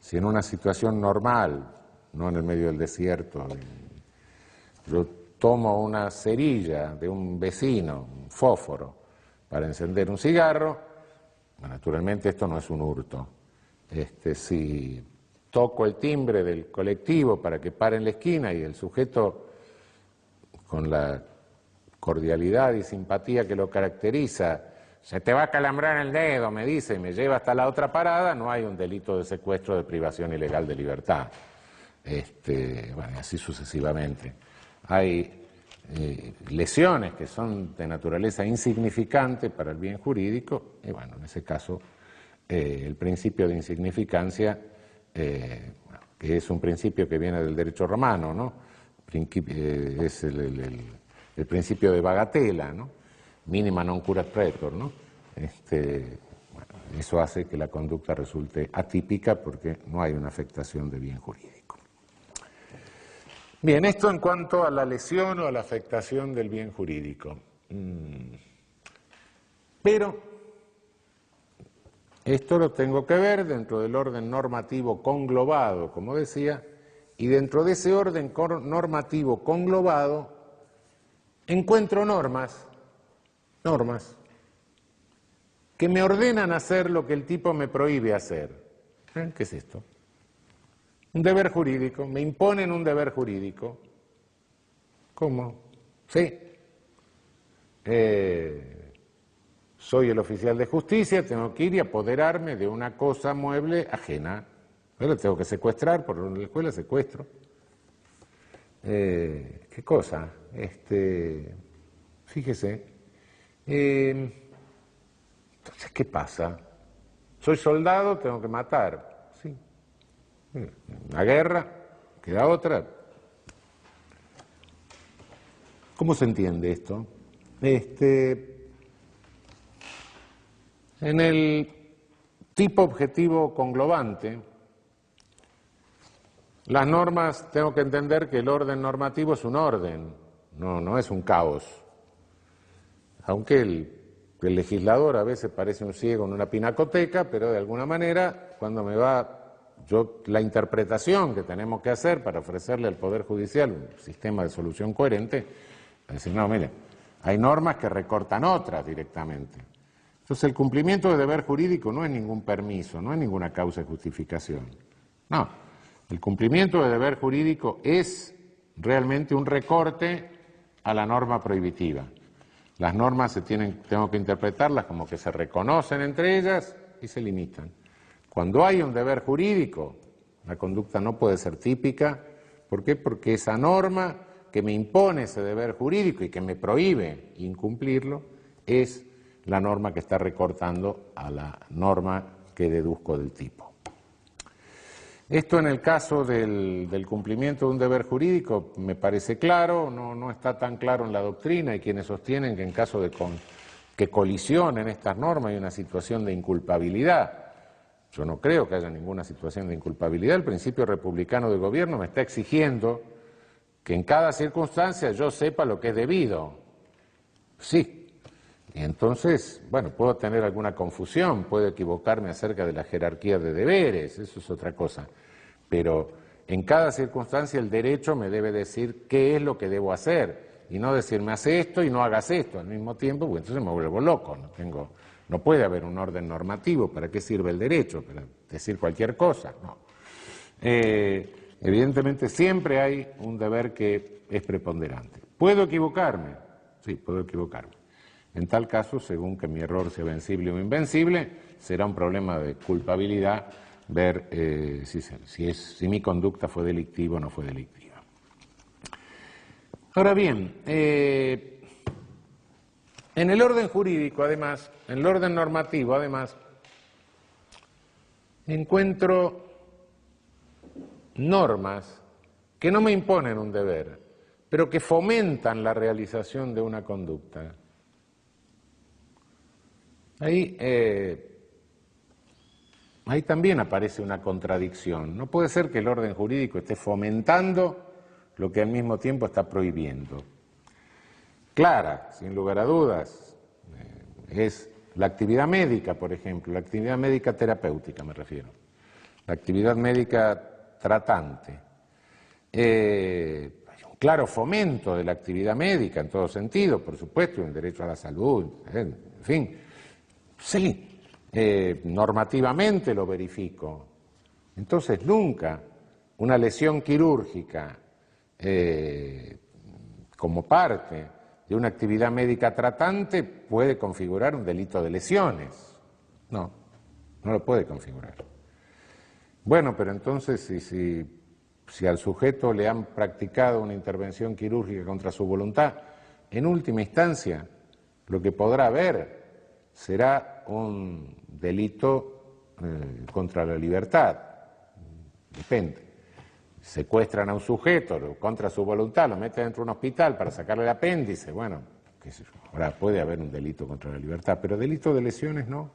S1: Si en una situación normal, no en el medio del desierto, yo tomo una cerilla de un vecino, un fósforo, para encender un cigarro, naturalmente esto no es un hurto. Si toco el timbre del colectivo para que pare en la esquina y el sujeto, con la cordialidad y simpatía que lo caracteriza, se te va a calambrar el dedo, me dice, y me lleva hasta la otra parada, no hay un delito de secuestro de privación ilegal de libertad. Bueno, así sucesivamente. Hay lesiones que son de naturaleza insignificante para el bien jurídico, y bueno, en ese caso el principio de insignificancia, que es un principio que viene del derecho romano, ¿no? Es el principio de bagatela, ¿no? Mínima non curat praetor, ¿no? Bueno, eso hace que la conducta resulte atípica porque no hay una afectación de bien jurídico. Bien, esto en cuanto a la lesión o a la afectación del bien jurídico. Pero esto lo tengo que ver dentro del orden normativo conglobado, como decía, y dentro de ese orden normativo conglobado encuentro normas que me ordenan hacer lo que el tipo me prohíbe hacer. ¿Qué es esto? Un deber jurídico, me imponen un deber jurídico. ¿Cómo? Sí. Soy el oficial de justicia, tengo que ir y apoderarme de una cosa mueble ajena. Bueno, tengo que secuestrar, por la escuela secuestro. ¿Qué cosa? Fíjese. Entonces, ¿qué pasa? Soy soldado, tengo que matar. Sí. La guerra, queda otra. ¿Cómo se entiende esto? En el tipo objetivo conglobante, Las normas, tengo que entender que el orden normativo es un orden, no es un caos. Aunque el legislador a veces parece un ciego en una pinacoteca, pero de alguna manera, cuando la interpretación que tenemos que hacer para ofrecerle al Poder Judicial un sistema de solución coherente, es decir, no, mire, hay normas que recortan otras directamente. Entonces el cumplimiento de deber jurídico no es ningún permiso, no es ninguna causa de justificación. No, el cumplimiento de deber jurídico es realmente un recorte a la norma prohibitiva. Las normas tengo que interpretarlas como que se reconocen entre ellas y se limitan. Cuando hay un deber jurídico, la conducta no puede ser típica. ¿Por qué? Porque esa norma que me impone ese deber jurídico y que me prohíbe incumplirlo es la norma que está recortando a la norma que deduzco del tipo. Esto en el caso del cumplimiento de un deber jurídico me parece claro, no está tan claro en la doctrina. Hay quienes sostienen que en caso de que colisionen estas normas hay una situación de inculpabilidad. Yo no creo que haya ninguna situación de inculpabilidad. El principio republicano de gobierno me está exigiendo que en cada circunstancia yo sepa lo que es debido. Sí. Y entonces, bueno, puedo tener alguna confusión, puedo equivocarme acerca de la jerarquía de deberes, eso es otra cosa. Pero en cada circunstancia el derecho me debe decir qué es lo que debo hacer y no decirme hace esto y no hagas esto al mismo tiempo, porque entonces me vuelvo loco. No puede haber un orden normativo. ¿Para qué sirve el derecho? ¿Para decir cualquier cosa? No. Evidentemente siempre hay un deber que es preponderante. ¿Puedo equivocarme? Sí, puedo equivocarme. En tal caso, según que mi error sea vencible o invencible, será un problema de culpabilidad ver si mi conducta fue delictiva o no fue delictiva. Ahora bien, en el orden jurídico, además, en el orden normativo, además, encuentro normas que no me imponen un deber, pero que fomentan la realización de una conducta. Ahí también aparece una contradicción. No puede ser que el orden jurídico esté fomentando lo que al mismo tiempo está prohibiendo. Clara, sin lugar a dudas, es la actividad médica, por ejemplo, la actividad médica terapéutica me refiero, la actividad médica tratante. Hay un claro fomento de la actividad médica en todo sentido, por supuesto, un derecho a la salud, en fin. Sí, normativamente lo verifico. Entonces, nunca una lesión quirúrgica como parte de una actividad médica tratante puede configurar un delito de lesiones. No lo puede configurar. Bueno, pero entonces si al sujeto le han practicado una intervención quirúrgica contra su voluntad, en última instancia, lo que podrá haber será un delito contra la libertad. Depende. Secuestran a un sujeto contra su voluntad, lo meten dentro de un hospital para sacarle el apéndice, bueno, qué sé yo. Ahora puede haber un delito contra la libertad, pero delito de lesiones no.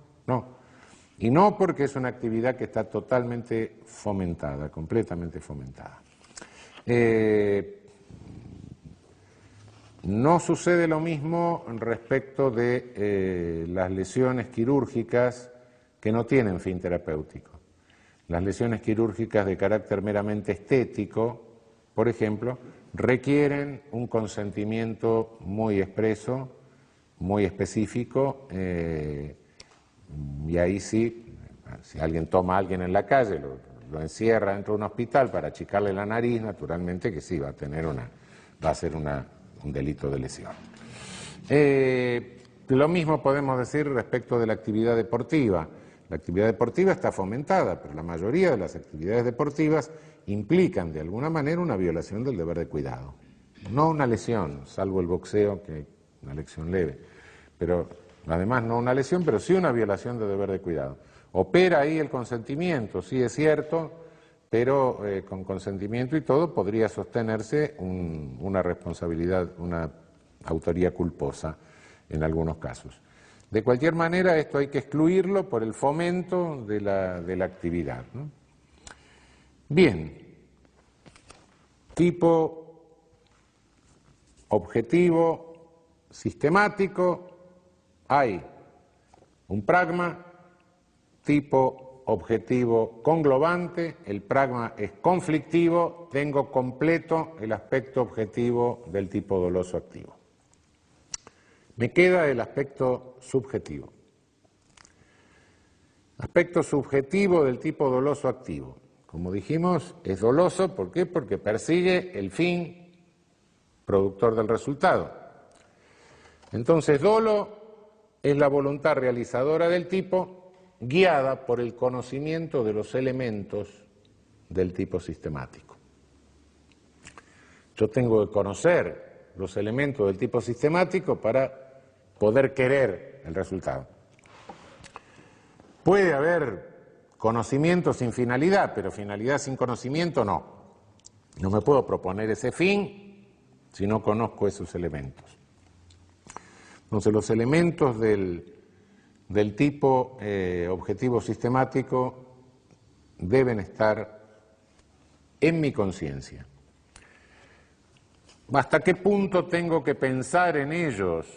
S1: Y no porque es una actividad que está totalmente fomentada, completamente fomentada. No sucede lo mismo respecto de las lesiones quirúrgicas que no tienen fin terapéutico. Las lesiones quirúrgicas de carácter meramente estético, por ejemplo, requieren un consentimiento muy expreso, muy específico, y ahí sí, si alguien toma a alguien en la calle, lo encierra dentro de un hospital para achicarle la nariz, naturalmente que sí, va a ser un delito de lesión. Lo mismo podemos decir respecto de la actividad deportiva. La actividad deportiva está fomentada, pero la mayoría de las actividades deportivas implican de alguna manera una violación del deber de cuidado. No una lesión, salvo el boxeo, que es una lesión leve, pero además no una lesión, pero sí una violación del deber de cuidado. Opera ahí el consentimiento, sí es cierto, pero con consentimiento y todo podría sostenerse una responsabilidad, una autoría culposa en algunos casos. De cualquier manera, esto hay que excluirlo por el fomento de la actividad, ¿no? Bien, tipo objetivo sistemático, hay un pragma, tipo objetivo conglobante, el pragma es conflictivo, tengo completo el aspecto objetivo del tipo doloso activo. Me queda el aspecto subjetivo. Aspecto subjetivo del tipo doloso activo. Como dijimos, es doloso, ¿por qué? Porque persigue el fin productor del resultado. Entonces, dolo es la voluntad realizadora del tipo guiada por el conocimiento de los elementos del tipo sistemático. Yo tengo que conocer los elementos del tipo sistemático para poder querer el resultado. Puede haber conocimiento sin finalidad, pero finalidad sin conocimiento no. No me puedo proponer ese fin si no conozco esos elementos. Entonces, los elementos del tipo objetivo sistemático deben estar en mi conciencia. ¿Hasta qué punto tengo que pensar en ellos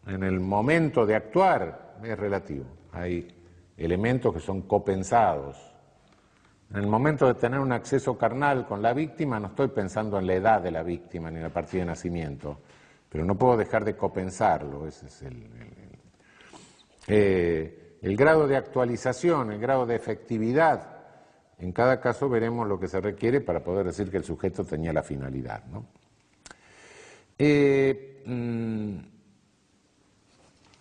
S1: en el momento de actuar? Es relativo. Hay elementos que son copensados. En el momento de tener un acceso carnal con la víctima, no estoy pensando en la edad de la víctima ni en la partida de nacimiento, pero no puedo dejar de copensarlo. Ese es el grado de actualización, el grado de efectividad. En cada caso veremos lo que se requiere para poder decir que el sujeto tenía la finalidad, ¿no?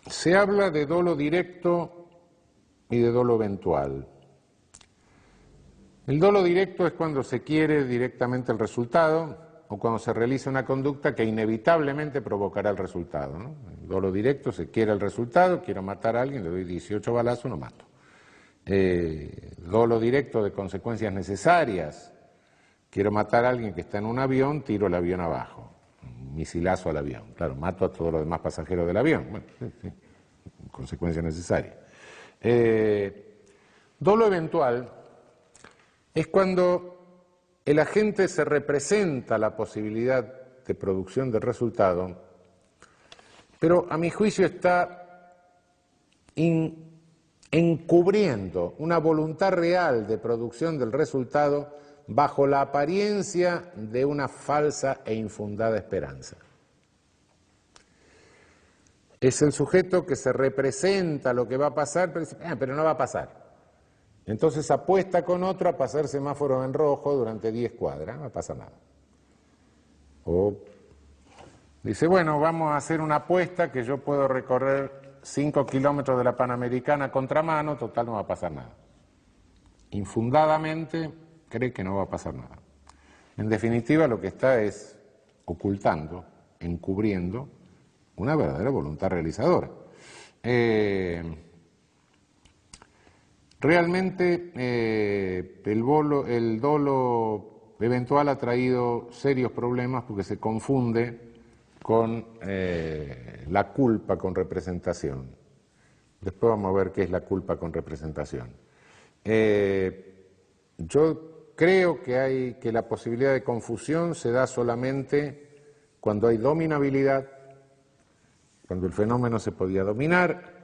S1: Se habla de dolo directo y de dolo eventual. El dolo directo es cuando se quiere directamente el resultado o cuando se realiza una conducta que inevitablemente provocará el resultado, ¿no? El dolo directo, se quiere el resultado, quiero matar a alguien, le doy 18 balazos, lo mato. Dolo directo de consecuencias necesarias, quiero matar a alguien que está en un avión, tiro el avión abajo, un misilazo al avión, claro, mato a todos los demás pasajeros del avión, bueno, sí, consecuencia necesaria. Dolo eventual es cuando el agente se representa la posibilidad de producción del resultado, pero a mi juicio está encubriendo una voluntad real de producción del resultado bajo la apariencia de una falsa e infundada esperanza. Es el sujeto que se representa lo que va a pasar, pero dice, pero no va a pasar. Entonces apuesta con otro a pasar semáforos en rojo durante 10 cuadras, no pasa nada. O dice, bueno, vamos a hacer una apuesta que yo puedo recorrer 5 kilómetros de la Panamericana a contramano, total no va a pasar nada. Infundadamente cree que no va a pasar nada. En definitiva, lo que está es ocultando, encubriendo una verdadera voluntad realizadora. Realmente el dolo eventual ha traído serios problemas porque se confunde con la culpa con representación. Después vamos a ver qué es la culpa con representación. Yo creo que la posibilidad de confusión se da solamente cuando hay dominabilidad, cuando el fenómeno se podía dominar,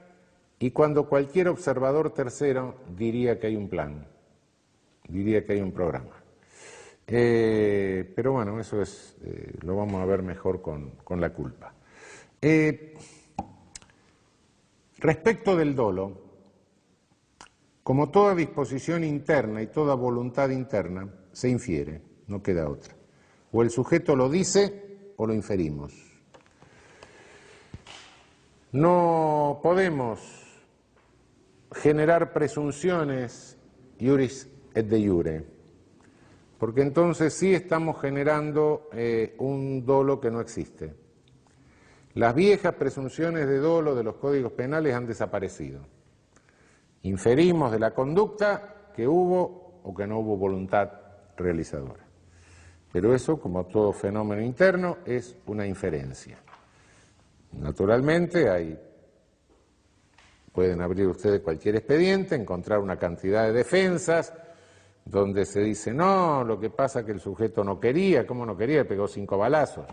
S1: y cuando cualquier observador tercero diría que hay un plan, diría que hay un programa. Pero bueno, eso es, lo vamos a ver mejor con la culpa. Respecto del dolo, como toda disposición interna y toda voluntad interna, se infiere, no queda otra. O el sujeto lo dice o lo inferimos. No podemos generar presunciones iuris et de iure, porque entonces sí estamos generando un dolo que no existe. Las viejas presunciones de dolo de los códigos penales han desaparecido. Inferimos de la conducta que hubo o que no hubo voluntad realizadora. Pero eso, como todo fenómeno interno, es una inferencia. Naturalmente pueden abrir ustedes cualquier expediente, encontrar una cantidad de defensas donde se dice, no, lo que pasa es que el sujeto no quería, ¿cómo no quería? Pegó 5 balazos.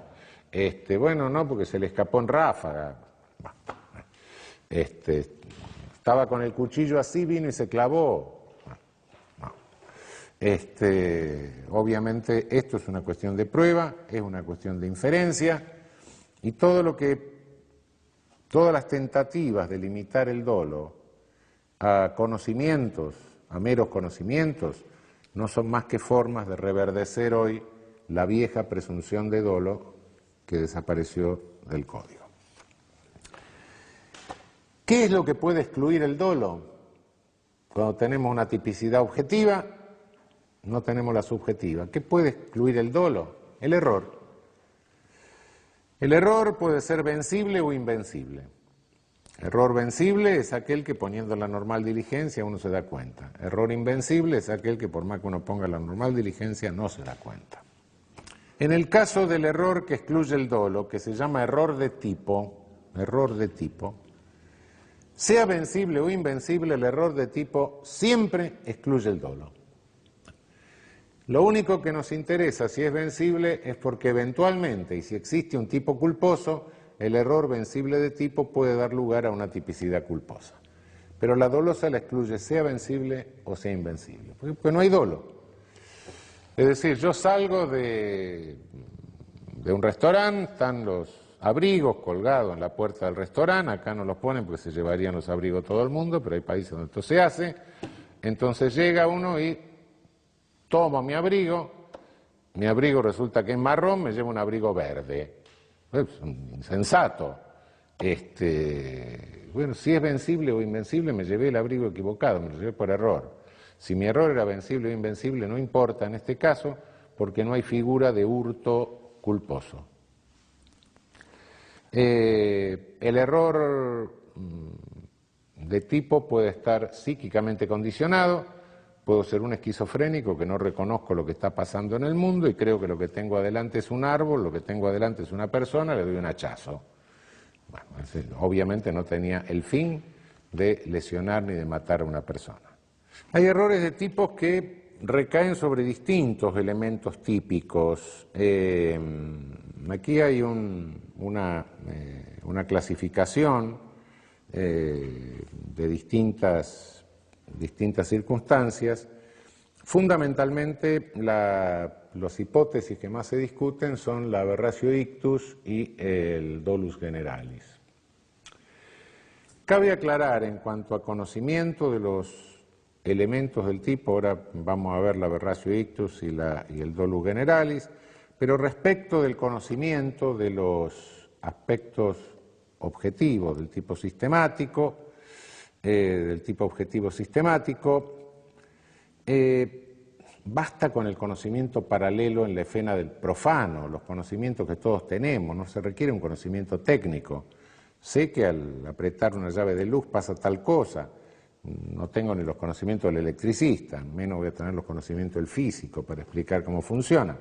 S1: Bueno, no, porque se le escapó en ráfaga. Estaba con el cuchillo así, vino y se clavó. No. Obviamente esto es una cuestión de prueba, es una cuestión de inferencia, y todas las tentativas de limitar el dolo a conocimientos, a meros conocimientos, no son más que formas de reverdecer hoy la vieja presunción de dolo que desapareció del Código. ¿Qué es lo que puede excluir el dolo? Cuando tenemos una tipicidad objetiva, no tenemos la subjetiva. ¿Qué puede excluir el dolo? El error. El error puede ser vencible o invencible. Error vencible es aquel que poniendo la normal diligencia uno se da cuenta. Error invencible es aquel que por más que uno ponga la normal diligencia no se da cuenta. En el caso del error que excluye el dolo, que se llama error de tipo, sea vencible o invencible, el error de tipo siempre excluye el dolo. Lo único que nos interesa si es vencible es porque eventualmente, y si existe un tipo culposo, el error vencible de tipo puede dar lugar a una tipicidad culposa. Pero la dolosa la excluye sea vencible o sea invencible, porque no hay dolo. Es decir, yo salgo de un restaurante, están los abrigos colgados en la puerta del restaurante, acá no los ponen porque se llevarían los abrigos todo el mundo, pero hay países donde esto se hace, entonces llega uno y tomo mi abrigo resulta que es marrón, me llevo un abrigo verde. Es insensato. Bueno, si es vencible o invencible, me llevé el abrigo equivocado, me lo llevé por error. Si mi error era vencible o invencible, no importa en este caso, porque no hay figura de hurto culposo. El error de tipo puede estar psíquicamente condicionado. Puedo ser un esquizofrénico que no reconozco lo que está pasando en el mundo y creo que lo que tengo adelante es un árbol, lo que tengo adelante es una persona, le doy un hachazo. Bueno, obviamente no tenía el fin de lesionar ni de matar a una persona. Hay errores de tipos que recaen sobre distintos elementos típicos. Aquí hay una clasificación de distintas circunstancias. Fundamentalmente las hipótesis que más se discuten son la aberratio ictus y el dolus generalis. Cabe aclarar en cuanto a conocimiento de los elementos del tipo, ahora vamos a ver la aberratio ictus y el dolus generalis, pero respecto del conocimiento de los aspectos objetivos del tipo sistemático, del tipo objetivo sistemático, basta con el conocimiento paralelo en la esfera del profano, los conocimientos que todos tenemos, no se requiere un conocimiento técnico. Sé que al apretar una llave de luz pasa tal cosa, no tengo ni los conocimientos del electricista, menos voy a tener los conocimientos del físico para explicar cómo funciona,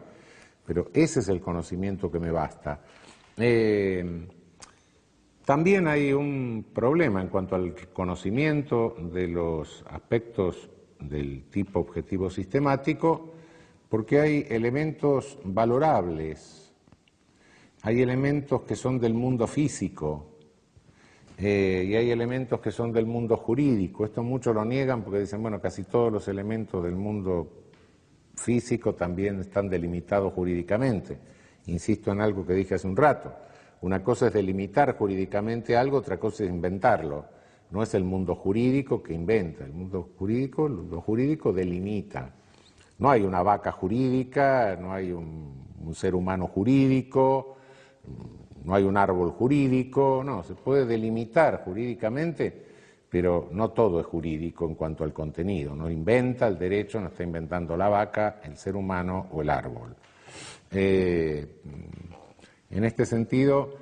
S1: pero ese es el conocimiento que me basta. También hay un problema en cuanto al conocimiento de los aspectos del tipo objetivo sistemático, porque hay elementos valorables, hay elementos que son del mundo físico y hay elementos que son del mundo jurídico. Esto muchos lo niegan porque dicen, bueno, casi todos los elementos del mundo físico también están delimitados jurídicamente. Insisto en algo que dije hace un rato. Una cosa es delimitar jurídicamente algo, otra cosa es inventarlo. No es el mundo jurídico que inventa, el mundo jurídico, lo jurídico delimita. No hay una vaca jurídica, no hay un ser humano jurídico, no hay un árbol jurídico, no, se puede delimitar jurídicamente, pero no todo es jurídico en cuanto al contenido. No inventa el derecho, no está inventando la vaca, el ser humano o el árbol. En este sentido,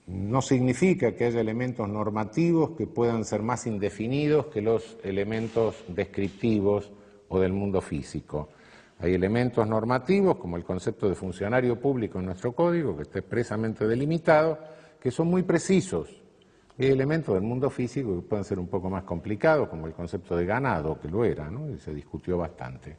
S1: no significa que haya elementos normativos que puedan ser más indefinidos que los elementos descriptivos o del mundo físico. Hay elementos normativos, como el concepto de funcionario público en nuestro código, que está expresamente delimitado, que son muy precisos. Hay elementos del mundo físico que pueden ser un poco más complicados, como el concepto de ganado, que lo era, ¿no? Y se discutió bastante.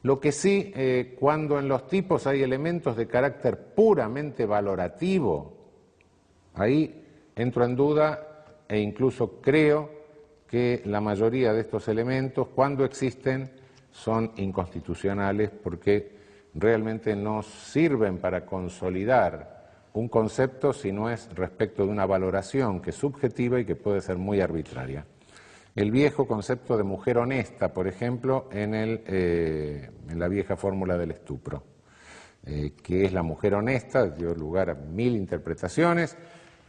S1: Lo que sí, cuando en los tipos hay elementos de carácter puramente valorativo, ahí entro en duda e incluso creo que la mayoría de estos elementos, cuando existen, son inconstitucionales porque realmente no sirven para consolidar un concepto si no es respecto de una valoración que es subjetiva y que puede ser muy arbitraria. El viejo concepto de mujer honesta, por ejemplo, en la vieja fórmula del estupro, que es la mujer honesta, dio lugar a 1000 interpretaciones,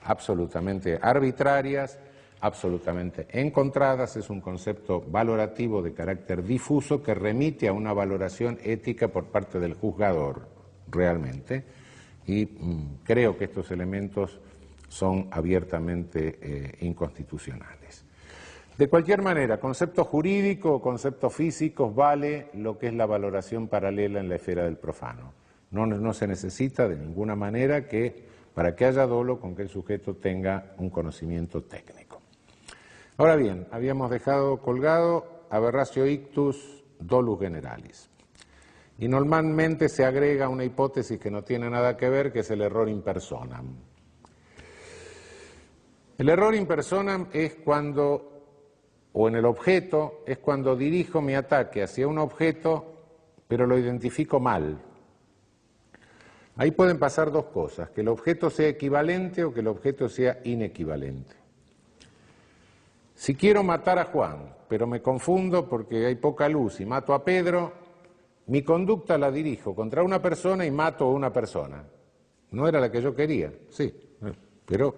S1: absolutamente arbitrarias, absolutamente encontradas, es un concepto valorativo de carácter difuso que remite a una valoración ética por parte del juzgador, realmente, y creo que estos elementos son abiertamente inconstitucionales. De cualquier manera, concepto jurídico o conceptos físicos vale lo que es la valoración paralela en la esfera del profano. No se necesita de ninguna manera que, para que haya dolo, con que el sujeto tenga un conocimiento técnico. Ahora bien, habíamos dejado colgado aberratio ictus dolus generalis. Y normalmente se agrega una hipótesis que no tiene nada que ver, que es el error in personam. El error in personam es cuando, o en el objeto, es cuando dirijo mi ataque hacia un objeto, pero lo identifico mal. Ahí pueden pasar dos cosas, que el objeto sea equivalente o que el objeto sea inequivalente. Si quiero matar a Juan, pero me confundo porque hay poca luz y mato a Pedro, mi conducta la dirijo contra una persona y mato a una persona. No era la que yo quería, sí, pero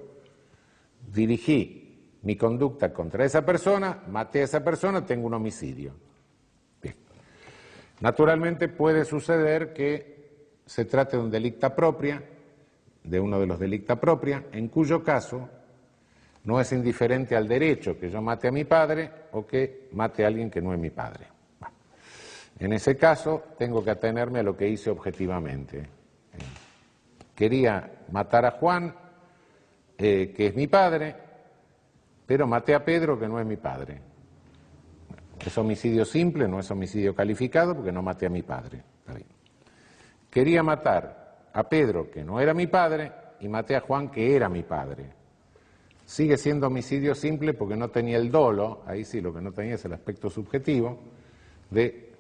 S1: dirigí mi conducta contra esa persona, maté a esa persona, tengo un homicidio. Bien. Naturalmente puede suceder que se trate de un delicta propria, de uno de los delicta propria, en cuyo caso no es indiferente al derecho que yo mate a mi padre o que mate a alguien que no es mi padre. Bueno, en ese caso tengo que atenerme a lo que hice objetivamente. Quería matar a Juan, que es mi padre, pero maté a Pedro, que no es mi padre. Es homicidio simple, no es homicidio calificado, porque no maté a mi padre. Está bien. Quería matar a Pedro, que no era mi padre, y maté a Juan, que era mi padre. Sigue siendo homicidio simple porque no tenía el dolo, ahí sí lo que no tenía es el aspecto subjetivo de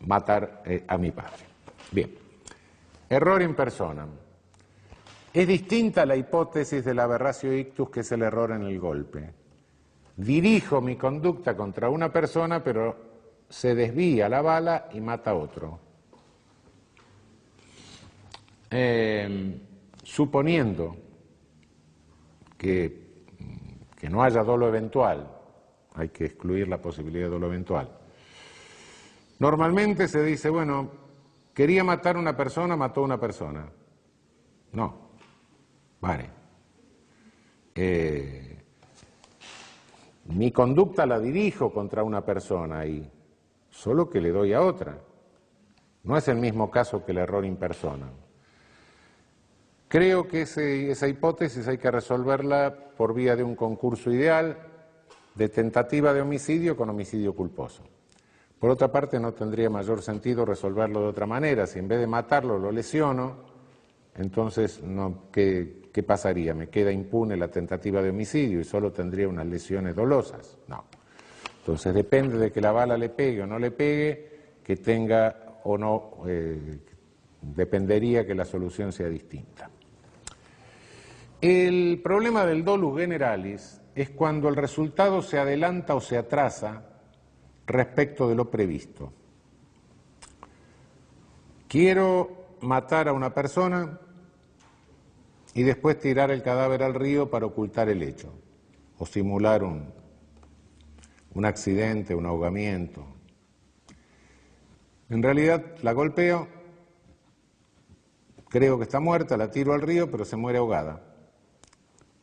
S1: matar a mi padre. Bien, error in personam. Es distinta la hipótesis del aberratio ictus, que es el error en el golpe. Dirijo mi conducta contra una persona, pero se desvía la bala y mata a otro. Suponiendo que no haya dolo eventual, hay que excluir la posibilidad de dolo eventual. Normalmente se dice, bueno, quería matar a una persona, mató a una persona. No, vale. Mi conducta la dirijo contra una persona y solo que le doy a otra. No es el mismo caso que el error in personam. Creo que esa hipótesis hay que resolverla por vía de un concurso ideal de tentativa de homicidio con homicidio culposo. Por otra parte, no tendría mayor sentido resolverlo de otra manera. Si en vez de matarlo lo lesiono, entonces ¿qué pasaría? ¿Me queda impune la tentativa de homicidio y solo tendría unas lesiones dolosas? No. Entonces depende de que la bala le pegue o no le pegue, que tenga o no, dependería que la solución sea distinta. El problema del dolus generalis es cuando el resultado se adelanta o se atrasa respecto de lo previsto. Quiero matar a una persona y después tirar el cadáver al río para ocultar el hecho, o simular un accidente, un ahogamiento. En realidad la golpeo, creo que está muerta, la tiro al río, pero se muere ahogada.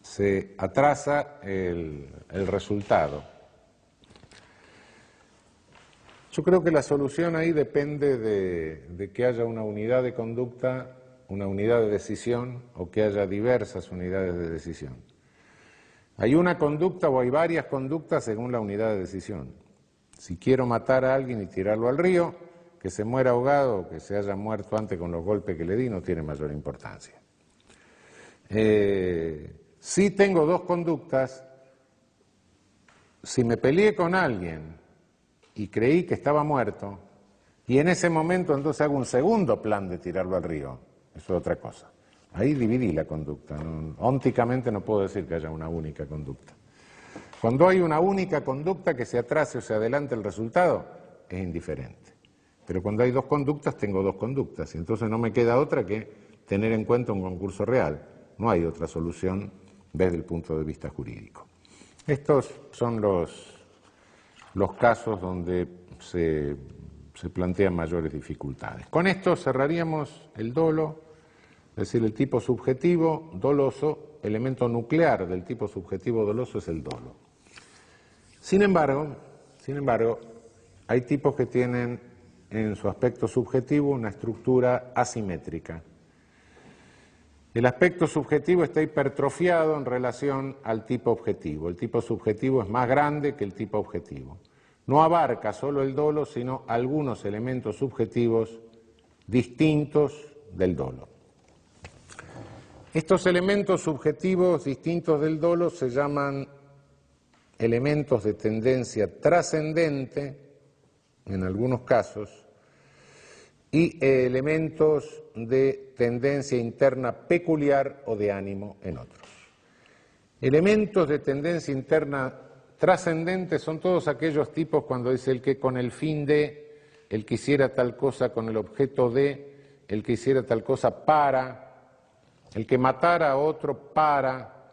S1: Se atrasa el resultado. Yo creo que la solución ahí depende de que haya una unidad de conducta una unidad de decisión o que haya diversas unidades de decisión. Hay una conducta o hay varias conductas según la unidad de decisión. Si quiero matar a alguien y tirarlo al río, que se muera ahogado o que se haya muerto antes con los golpes que le di no tiene mayor importancia. Si tengo dos conductas, si me peleé con alguien y creí que estaba muerto, y en ese momento entonces hago un segundo plan de tirarlo al río, eso es otra cosa. Ahí dividí la conducta. Ónticamente no puedo decir que haya una única conducta. Cuando hay una única conducta que se atrase o se adelante el resultado, es indiferente. Pero cuando hay dos conductas, tengo dos conductas, y entonces no me queda otra que tener en cuenta un concurso real. No hay otra solución desde el punto de vista jurídico. Estos son los casos donde se plantean mayores dificultades. Con esto cerraríamos el dolo, es decir, el tipo subjetivo doloso, elemento nuclear del tipo subjetivo doloso es el dolo. Sin embargo, hay tipos que tienen en su aspecto subjetivo una estructura asimétrica. El aspecto subjetivo está hipertrofiado en relación al tipo objetivo. El tipo subjetivo es más grande que el tipo objetivo. No abarca solo el dolo, sino algunos elementos subjetivos distintos del dolo. Estos elementos subjetivos distintos del dolo se llaman elementos de tendencia trascendente, en algunos casos, y elementos de tendencia interna peculiar o de ánimo en otros. Elementos de tendencia interna trascendente son todos aquellos tipos cuando dice el que con el fin de, el que hiciera tal cosa con el objeto de, el que hiciera tal cosa para, el que matara a otro para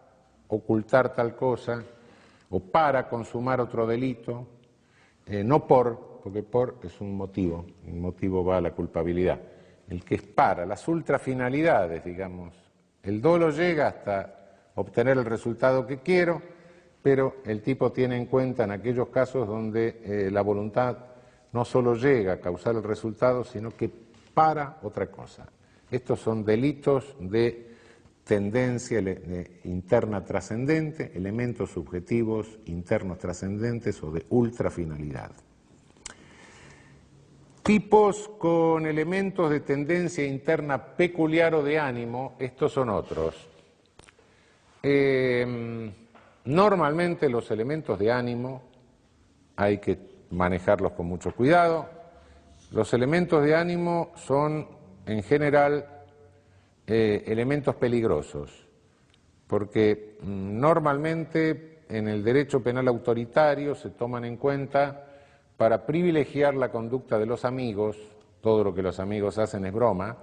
S1: ocultar tal cosa o para consumar otro delito, no porque por es un motivo, el motivo va a la culpabilidad. El que es para, las ultrafinalidades, digamos. El dolo llega hasta obtener el resultado que quiero, pero el tipo tiene en cuenta en aquellos casos donde la voluntad no solo llega a causar el resultado, sino que para otra cosa. Estos son delitos de tendencia interna trascendente, elementos subjetivos internos trascendentes o de ultrafinalidad. Tipos con elementos de tendencia interna peculiar o de ánimo, estos son otros. Normalmente los elementos de ánimo hay que manejarlos con mucho cuidado. Los elementos de ánimo son en general elementos peligrosos, porque normalmente en el derecho penal autoritario se toman en cuenta para privilegiar la conducta de los amigos, todo lo que los amigos hacen es broma,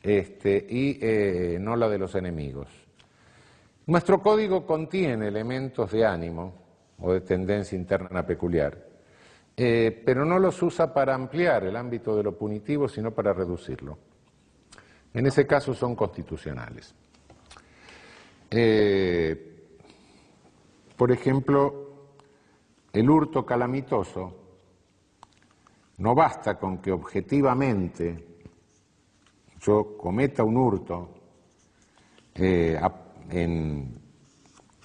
S1: y no la de los enemigos. Nuestro código contiene elementos de ánimo o de tendencia interna peculiar, pero no los usa para ampliar el ámbito de lo punitivo, sino para reducirlo. En ese caso son constitucionales. Por ejemplo, el hurto calamitoso. No basta con que objetivamente yo cometa un hurto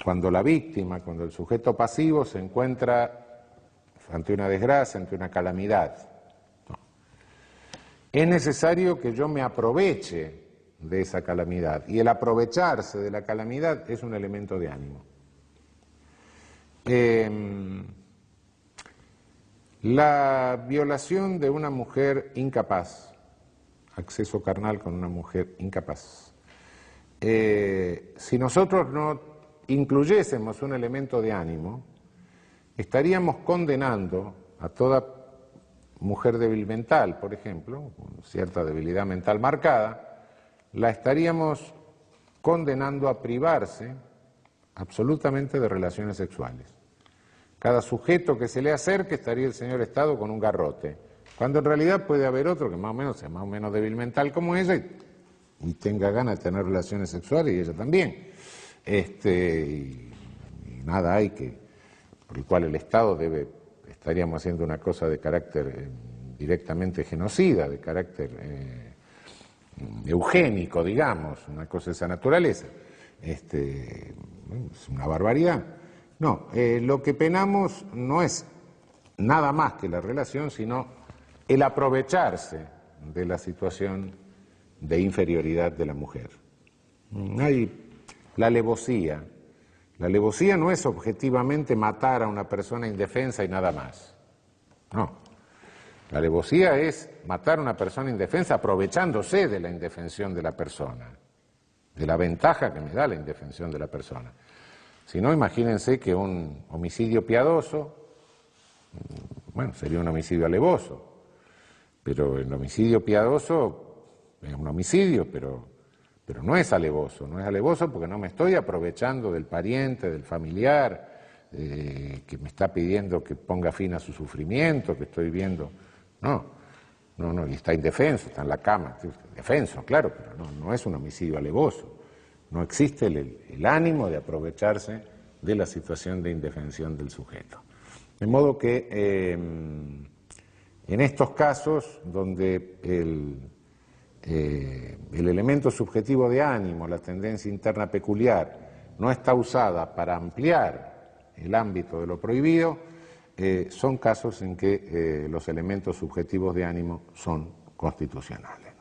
S1: cuando la víctima, cuando el sujeto pasivo se encuentra ante una desgracia, ante una calamidad. No. Es necesario que yo me aproveche de esa calamidad, y el aprovecharse de la calamidad es un elemento de ánimo. La violación de una mujer incapaz, acceso carnal con una mujer incapaz. Si nosotros no incluyésemos un elemento de ánimo, estaríamos condenando a toda mujer débil mental, por ejemplo, con cierta debilidad mental marcada, la estaríamos condenando a privarse absolutamente de relaciones sexuales. Cada sujeto que se le acerque estaría el señor Estado con un garrote, cuando en realidad puede haber otro que más o menos sea más o menos débil mental como ella y tenga ganas de tener relaciones sexuales y ella también. Y nada hay por el cual el Estado estaríamos haciendo una cosa de carácter directamente genocida, de carácter eugénico, digamos, una cosa de esa naturaleza. Es una barbaridad. No, lo que penamos no es nada más que la relación, sino el aprovecharse de la situación de inferioridad de la mujer. Hay la alevosía. La alevosía no es objetivamente matar a una persona indefensa y nada más. No. La alevosía es matar a una persona indefensa aprovechándose de la indefensión de la persona, de la ventaja que me da la indefensión de la persona. Si no, imagínense que un homicidio piadoso, bueno, sería un homicidio alevoso, pero el homicidio piadoso es un homicidio, pero no es alevoso. No es alevoso porque no me estoy aprovechando del pariente, del familiar, que me está pidiendo que ponga fin a su sufrimiento, que estoy viendo. No, y está indefenso, está en la cama, defenso, claro, pero no es un homicidio alevoso. No existe el ánimo de aprovecharse de la situación de indefensión del sujeto. De modo que en estos casos donde el elemento subjetivo de ánimo, la tendencia interna peculiar, no está usada para ampliar el ámbito de lo prohibido, son casos en que los elementos subjetivos de ánimo son constitucionales.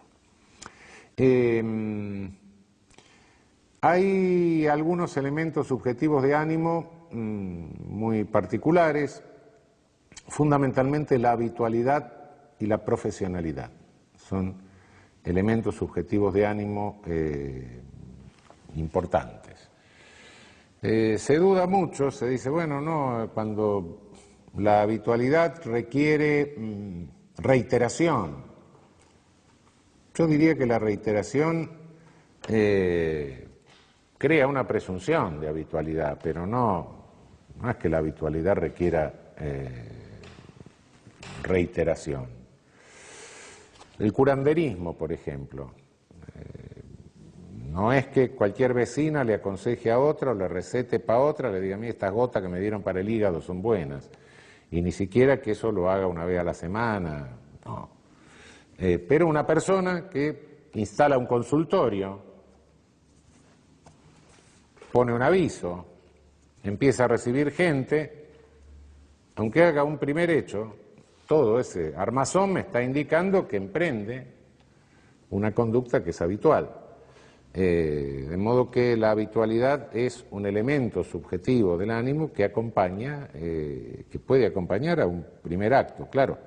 S1: Hay algunos elementos subjetivos de ánimo muy particulares, fundamentalmente la habitualidad y la profesionalidad. Son elementos subjetivos de ánimo importantes. Se duda mucho, se dice, bueno, no, cuando la habitualidad requiere reiteración. Yo diría que la reiteración crea una presunción de habitualidad, pero no es que la habitualidad requiera reiteración. El curanderismo, por ejemplo, no es que cualquier vecina le aconseje a otra o le recete para otra, le diga, a mí estas gotas que me dieron para el hígado son buenas, y ni siquiera que eso lo haga una vez a la semana, no. Pero una persona que instala un consultorio, pone un aviso, empieza a recibir gente, aunque haga un primer hecho, todo ese armazón me está indicando que emprende una conducta que es habitual. De modo que la habitualidad es un elemento subjetivo del ánimo que acompaña, que puede acompañar a un primer acto, claro.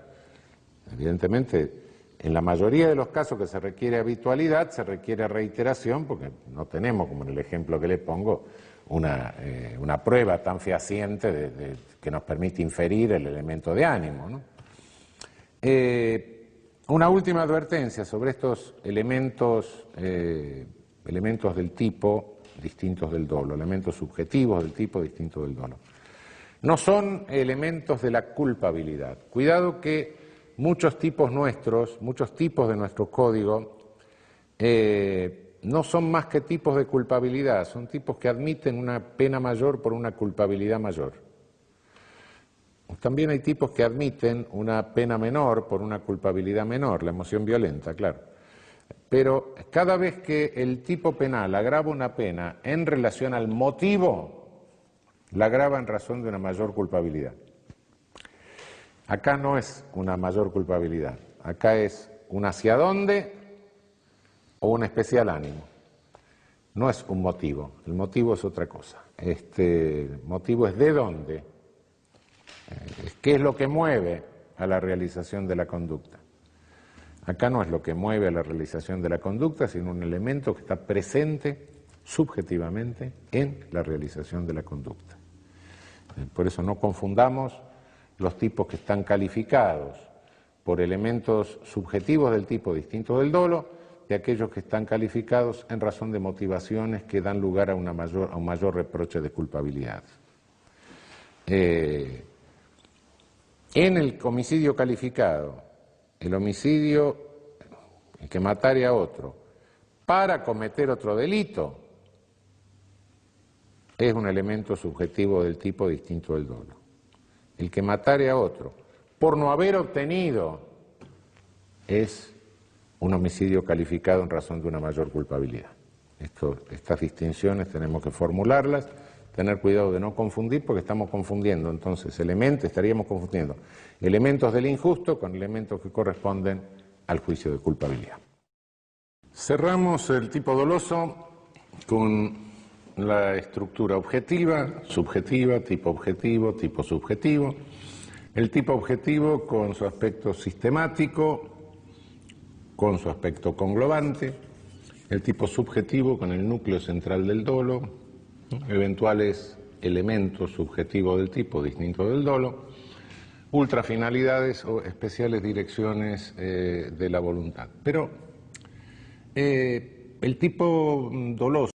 S1: Evidentemente, en la mayoría de los casos que se requiere habitualidad, se requiere reiteración, porque no tenemos, como en el ejemplo que le pongo, una prueba tan fehaciente que nos permite inferir el elemento de ánimo, ¿no? Una última advertencia sobre estos elementos del tipo distintos del dolo, elementos subjetivos del tipo distintos del dolo. No son elementos de la culpabilidad. Cuidado que muchos tipos de nuestro código, no son más que tipos de culpabilidad, son tipos que admiten una pena mayor por una culpabilidad mayor. También hay tipos que admiten una pena menor por una culpabilidad menor, la emoción violenta, claro. Pero cada vez que el tipo penal agrava una pena en relación al motivo, la agrava en razón de una mayor culpabilidad. Acá no es una mayor culpabilidad, acá es un hacia dónde o un especial ánimo. No es un motivo, el motivo es otra cosa. El motivo es de dónde. ¿Qué es lo que mueve a la realización de la conducta? Acá no es lo que mueve a la realización de la conducta, sino un elemento que está presente subjetivamente en la realización de la conducta. Por eso no confundamos los tipos que están calificados por elementos subjetivos del tipo distinto del dolo de aquellos que están calificados en razón de motivaciones que dan lugar a un mayor reproche de culpabilidad. En el homicidio calificado, el homicidio, el que matare a otro para cometer otro delito, es un elemento subjetivo del tipo distinto del dolo. El que matare a otro por no haber obtenido es un homicidio calificado en razón de una mayor culpabilidad. Estas distinciones tenemos que formularlas, tener cuidado de no confundir, porque estamos confundiendo entonces estaríamos confundiendo elementos del injusto con elementos que corresponden al juicio de culpabilidad. Cerramos el tipo doloso con la estructura objetiva, subjetiva, tipo subjetivo. El tipo objetivo con su aspecto sistemático, con su aspecto conglobante. El tipo subjetivo con el núcleo central del dolo, eventuales elementos subjetivos del tipo distintos del dolo, ultrafinalidades o especiales direcciones de la voluntad. Pero el tipo doloso